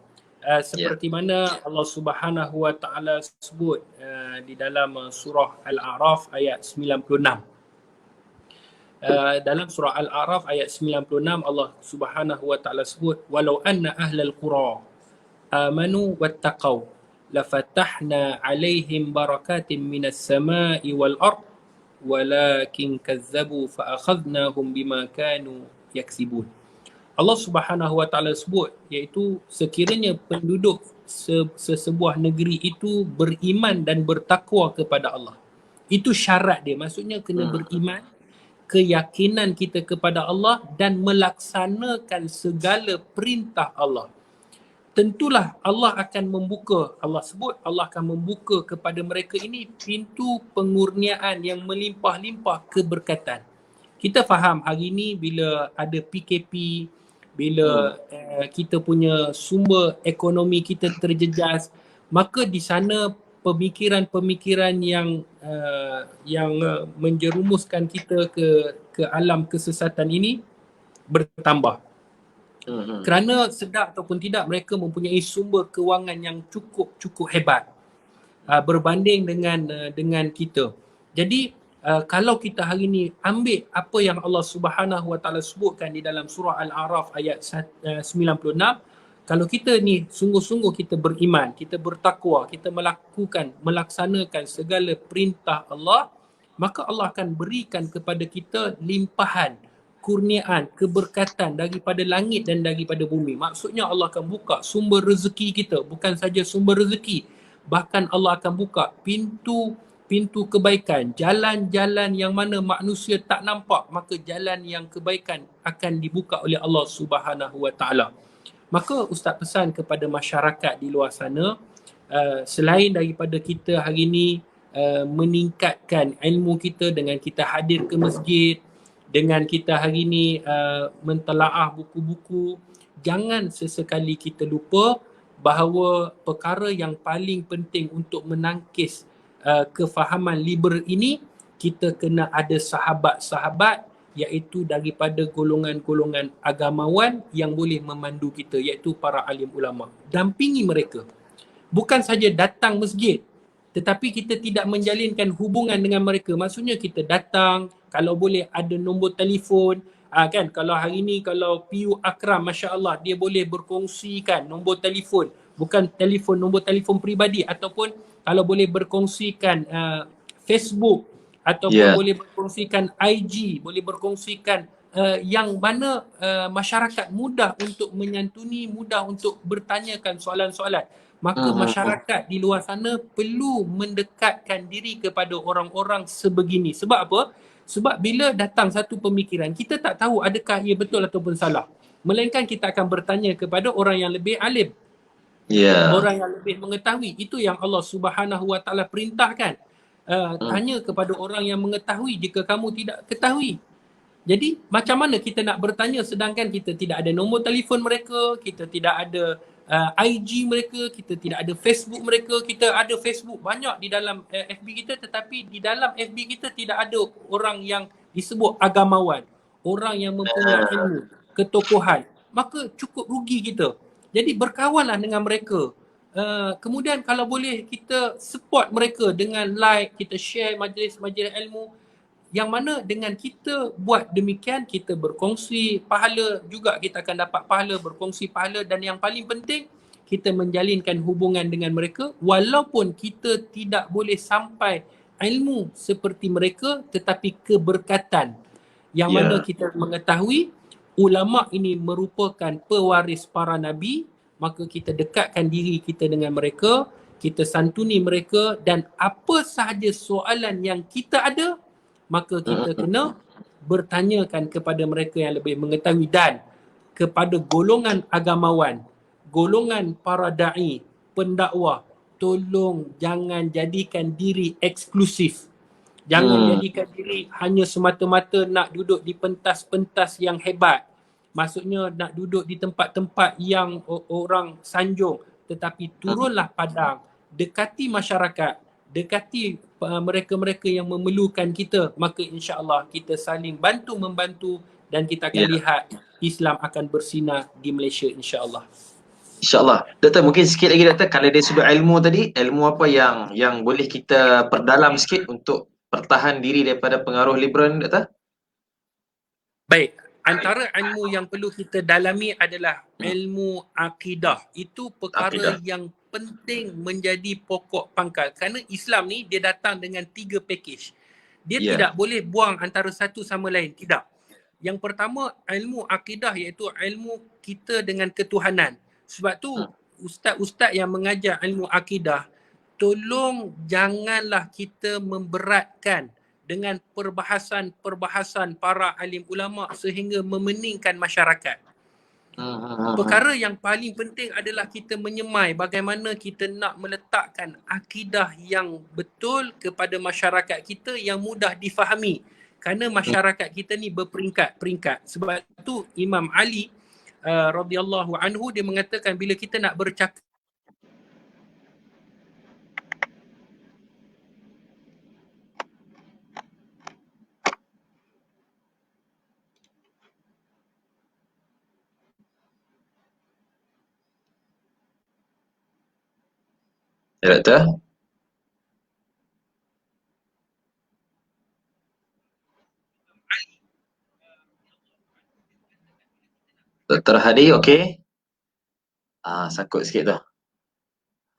Seperti mana Allah Subhanahu Wa Taala sebut di dalam surah Al-A'raf ayat 96. Dalam surah Al-A'raf ayat 96 Allah Subhanahu Wa Taala sebut, walau anna ahlal qura amanu wattaqau lafatahna alaihim barakatin minas sama'i wal ard walakin kazzabu fa akhadnahum bima kanu yaksibun. Allah Subhanahu Wa Taala sebut, iaitu sekiranya penduduk sesebuah negeri itu beriman dan bertakwa kepada Allah. Itu syarat dia, maksudnya kena beriman, keyakinan kita kepada Allah dan melaksanakan segala perintah Allah. Tentulah Allah akan membuka, Allah sebut Allah akan membuka kepada mereka ini pintu pengurniaan yang melimpah-limpah keberkatan. Kita faham hari ini bila ada PKP, bila kita punya sumber ekonomi kita terjejas, maka di sana pemikiran-pemikiran yang menjerumuskan kita ke alam kesesatan ini bertambah. Kerana sedar ataupun tidak, mereka mempunyai sumber kewangan yang cukup hebat berbanding dengan kita. Jadi kalau kita hari ni ambil apa yang Allah Subhanahu Wa Taala sebutkan di dalam surah Al-A'raf ayat 96, kalau kita ni sungguh-sungguh kita beriman, kita bertakwa, kita melaksanakan segala perintah Allah, maka Allah akan berikan kepada kita limpahan, kurniaan, keberkatan daripada langit dan daripada bumi. Maksudnya Allah akan buka sumber rezeki kita, bukan saja sumber rezeki, bahkan Allah akan buka pintu kebaikan, jalan-jalan yang mana manusia tak nampak, maka jalan yang kebaikan akan dibuka oleh Allah Subhanahu Wa Taala. Maka Ustaz pesan kepada masyarakat di luar sana, selain daripada kita hari ini meningkatkan ilmu kita dengan kita hadir ke masjid, dengan kita hari ini mentelaah buku-buku, jangan sesekali kita lupa bahawa perkara yang paling penting untuk menangkis kefahaman liberal ini, kita kena ada sahabat-sahabat, iaitu daripada golongan-golongan agamawan yang boleh memandu kita, iaitu para alim ulama. Dampingi mereka. Bukan saja datang masjid, tetapi kita tidak menjalinkan hubungan dengan mereka. Maksudnya kita datang, kalau boleh ada nombor telefon, kan, kalau hari ni kalau PU Akram, Masya Allah, dia boleh berkongsikan nombor telefon, bukan nombor telefon peribadi, ataupun kalau boleh berkongsikan Facebook, ataupun boleh berkongsikan IG, boleh berkongsikan yang mana masyarakat mudah untuk menyantuni, mudah untuk bertanyakan soalan-soalan. Maka masyarakat di luar sana perlu mendekatkan diri kepada orang-orang sebegini. Sebab apa? Sebab bila datang satu pemikiran, kita tak tahu adakah ia betul ataupun salah. Melainkan kita akan bertanya kepada orang yang lebih alim. Orang yang lebih mengetahui. Itu yang Allah Subhanahu Wa Taala perintahkan. Tanya kepada orang yang mengetahui jika kamu tidak ketahui. Jadi macam mana kita nak bertanya sedangkan kita tidak ada nombor telefon mereka, kita tidak ada IG mereka, kita tidak ada Facebook mereka. Kita ada Facebook banyak di dalam FB kita, tetapi di dalam FB kita tidak ada orang yang disebut agamawan, orang yang mempunyai ilmu, ketokohan. Maka cukup rugi kita. Jadi berkawanlah dengan mereka. Kemudian kalau boleh kita support mereka dengan like, kita share majlis-majlis ilmu. Yang mana dengan kita buat demikian, kita berkongsi pahala juga, kita akan dapat pahala, berkongsi pahala, dan yang paling penting kita menjalinkan hubungan dengan mereka walaupun kita tidak boleh sampai ilmu seperti mereka, tetapi keberkatan yang mana kita mengetahui ulama ini merupakan pewaris para nabi, maka kita dekatkan diri kita dengan mereka, kita santuni mereka, dan apa sahaja soalan yang kita ada, maka kita kena bertanyakan kepada mereka yang lebih mengetahui. Dan kepada golongan agamawan, golongan para da'i, pendakwah, tolong jangan jadikan diri eksklusif. Jangan jadikan diri hanya semata-mata nak duduk di pentas-pentas yang hebat. Maksudnya nak duduk di tempat-tempat yang orang sanjung. Tetapi turunlah padang, dekati masyarakat, dekati mereka-mereka yang memerlukan kita, maka insya-Allah kita saling bantu-membantu dan kita akan lihat Islam akan bersinar di Malaysia insya-Allah. InsyaAllah. Doktor, mungkin sikit lagi Doktor, kalau dari sudut ilmu tadi, ilmu apa yang boleh kita perdalam sikit untuk pertahan diri daripada pengaruh liberal ni Doktor? Baik, antara ilmu yang perlu kita dalami adalah ilmu akidah. Itu perkara yang penting menjadi pokok pangkal. Kerana Islam ni dia datang dengan 3 package. Dia tidak boleh buang antara satu sama lain. Tidak. Yang pertama, ilmu akidah, iaitu ilmu kita dengan ketuhanan. Sebab tu ustaz-ustaz yang mengajar ilmu akidah, tolong janganlah kita memberatkan dengan perbahasan-perbahasan para alim ulama sehingga memeningkan masyarakat. Perkara yang paling penting adalah kita menyemai bagaimana kita nak meletakkan akidah yang betul kepada masyarakat kita yang mudah difahami. Kerana masyarakat kita ni berperingkat-peringkat. Sebab tu Imam Ali radhiyallahu anhu dia mengatakan bila kita nak bercakap Doktor? Dr. Hadi, okey? Sakut sikit tu.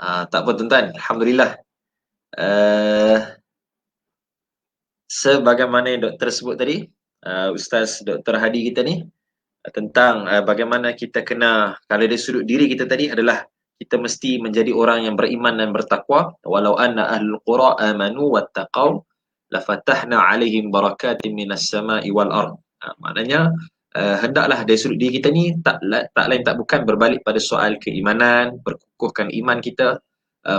Tak apa tuan-tuan, Alhamdulillah. Sebagaimana yang doktor sebut tadi, Ustaz Dr. Hadi kita ni, tentang bagaimana kita kena, kalau dari sudut diri kita tadi adalah kita mesti menjadi orang yang beriman dan bertakwa. Walau anna ahlul qura amanu wattaqau lafatahna alaihim barakatin minas sama'i wal ard. Maknanya hendaklah dari sudut diri kita ni tak lain tak bukan berbalik pada soal keimanan, perkukuhkan iman kita,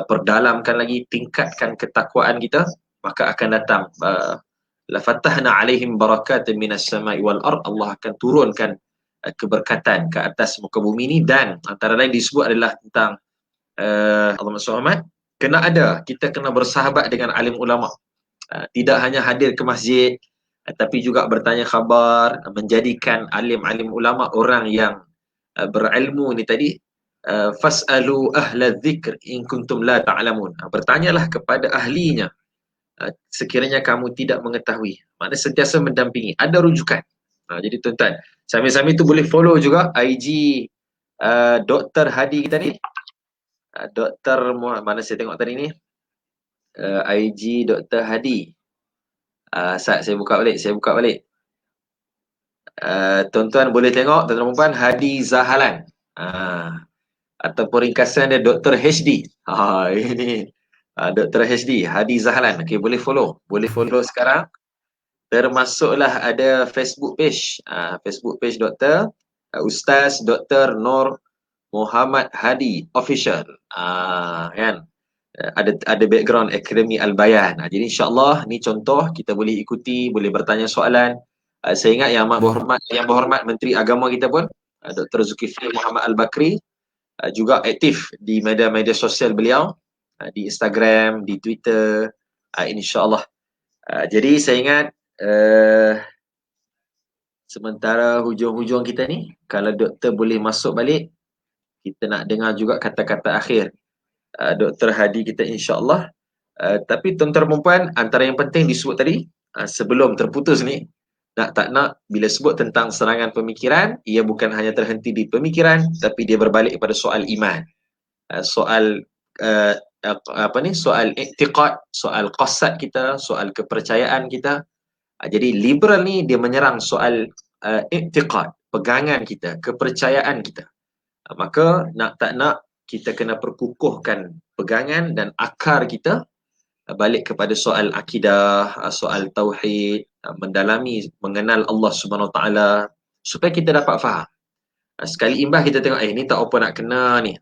perdalamkan lagi, tingkatkan ketakwaan kita, maka akan datang lafatahna alaihim barakatin minas sama'i wal ard. Allah akan turunkan keberkatan ke atas muka bumi ni. Dan antara lain disebut adalah tentang Allahumma shalli kita kena bersahabat dengan alim ulama, tidak hanya hadir ke masjid tapi juga bertanya khabar, menjadikan alim-alim ulama orang yang berilmu ni tadi. Fas'alu ahla dzikr in kuntum la ta'lamun. Bertanyalah kepada ahlinya sekiranya kamu tidak mengetahui. Maknanya sentiasa mendampingi, ada rujukan. Jadi tuan-tuan, sambil-sambil tu boleh follow juga IG Dr. Hadi kita ni. Dr. mana saya tengok tadi ni? IG Dr. Hadi. Saya buka balik. Tuan-tuan boleh tengok, tuan-tuan perempuan, Hadi Zahalan. Ataupun ringkasan dia Dr. HD. Ini Dr. HD, Hadi Zahalan. Okey, boleh follow sekarang. Termasuklah ada Facebook page. Facebook page Dr. Ustaz Dr. Nur Muhammad Hadi Official. Kan? Ada background Akademi Al-Bayan. Jadi insya-Allah ni contoh kita boleh ikuti, boleh bertanya soalan. Saya ingat yang berhormat Menteri Agama kita pun, Dr. Zulkifli Muhammad Al-Bakri, juga aktif di media-media sosial beliau, di Instagram, di Twitter, insya-Allah. Jadi saya ingat sementara hujung-hujung kita ni, kalau doktor boleh masuk balik, kita nak dengar juga kata-kata akhir Dr. Hadi kita insya-Allah. Tapi tuan-tuan dan puan, antara yang penting disebut tadi, sebelum terputus ni, nak tak nak bila sebut tentang serangan pemikiran, ia bukan hanya terhenti di pemikiran, tapi dia berbalik kepada soal iman, soal soal i'tiqad, soal qasad kita, soal kepercayaan kita. Jadi liberal ni dia menyerang soal i'tiqad, pegangan kita, kepercayaan kita. Maka nak tak nak kita kena perkukuhkan pegangan dan akar kita balik kepada soal akidah, soal tauhid, mendalami, mengenal Allah Subhanahu Wa Taala supaya kita dapat faham. Sekali imbas kita tengok, ni tak apa nak kena ni.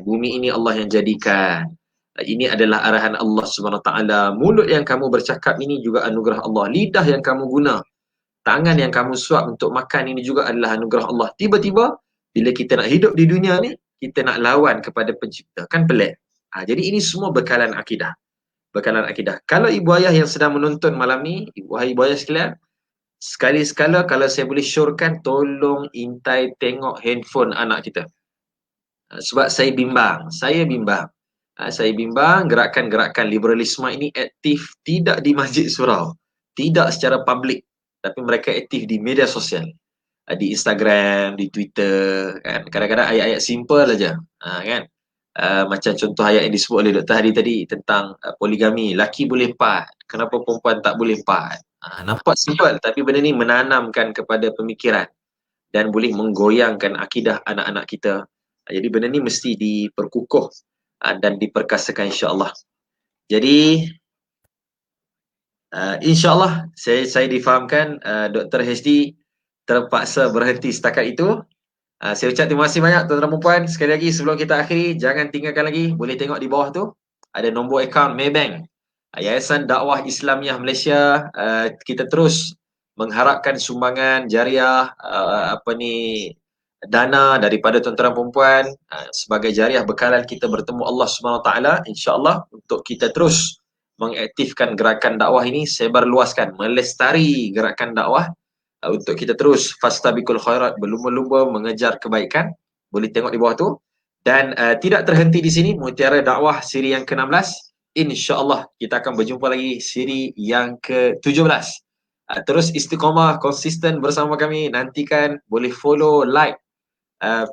Bumi ini Allah yang jadikan. Ini adalah arahan Allah Subhanahu Wa Taala. Mulut yang kamu bercakap ini juga anugerah Allah. Lidah yang kamu guna, tangan yang kamu suap untuk makan ini juga adalah anugerah Allah. Tiba-tiba bila kita nak hidup di dunia ni, kita nak lawan kepada pencipta. Kan pelik. Jadi ini semua bekalan akidah. Bekalan akidah. Kalau ibu ayah yang sedang menonton malam ni, wahai ibu ayah sekalian, sekali-sekala kalau saya boleh syorkan, tolong intai tengok handphone anak kita. Sebab saya bimbang. Saya bimbang gerakan-gerakan liberalisme ini aktif tidak di masjid surau, tidak secara publik, tapi mereka aktif di media sosial, di Instagram, di Twitter, kan. Kadang-kadang ayat-ayat simple aja, kan. Macam contoh ayat yang disebut oleh Dr. Hadi tadi tentang poligami, laki boleh 4, kenapa perempuan tak boleh 4? Nampak simple, tapi benda ni menanamkan kepada pemikiran dan boleh menggoyangkan akidah anak-anak kita. Jadi benda ni mesti diperkukuh dan diperkasakan, insya-Allah. Jadi insya-Allah saya difahamkan Dr. HD terpaksa berhenti setakat itu. Saya ucap terima kasih banyak tuan-tuan dan puan. Sekali lagi sebelum kita akhiri, jangan tinggalkan lagi, boleh tengok di bawah tu ada nombor akaun Maybank Yayasan Dakwah Islamiah Malaysia. Kita terus mengharapkan sumbangan jariah, dana daripada tuan-tuan dan puan sebagai jariah bekalan kita bertemu Allah Subhanahu Wa Taala, insya-Allah, untuk kita terus mengaktifkan gerakan dakwah ini, sebarluaskan, melestari gerakan dakwah, untuk kita terus fastabiqul khairat, berlumba-lumba mengejar kebaikan. Boleh tengok di bawah tu. Dan tidak terhenti di sini, Mutiara Dakwah siri yang ke-16. InsyaAllah kita akan berjumpa lagi siri yang ke-17. Terus istiqamah, konsisten bersama kami. Nantikan, boleh follow, like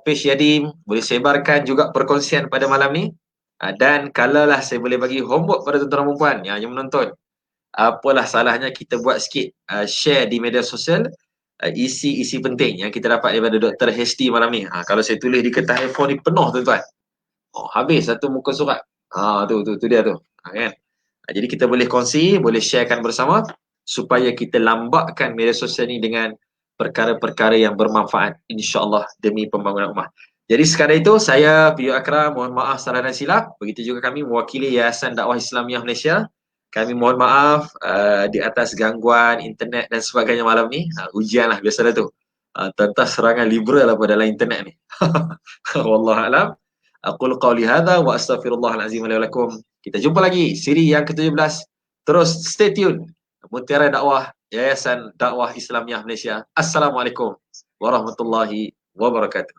page Yadim, boleh sebarkan juga perkongsian pada malam ni. Dan kalaulah saya boleh bagi homework pada tuan-tuan dan puan yang menonton, apalah salahnya kita buat sikit share di media sosial isi-isi penting yang kita dapat daripada Dr. HD malam ni. Kalau saya tulis di kertas handphone ni penuh tuan-tuan. Habis satu muka surat. Tu dia tu. Kan? Jadi kita boleh kongsi, boleh sharekan bersama supaya kita lambakkan media sosial ni dengan perkara-perkara yang bermanfaat, insya-Allah, demi pembangunan ummah. Jadi sekadar itu, saya Piyu Akram mohon maaf salah dan silap. Begitu juga kami mewakili Yayasan Dakwah Islamiah Malaysia. Kami mohon maaf di atas gangguan internet dan sebagainya malam ni. Ujian lah, biasa dah tu. Tentang serangan liberal apa dalam internet ni. Wallahualam. Aqul qawli hadha wa astaghfirullahal azim wa lakum. Kita jumpa lagi siri yang ke-17. Terus stay tune. Mutiara Dakwah, Yayasan Dakwah Islamiah Malaysia. Assalamualaikum warahmatullahi wabarakatuh.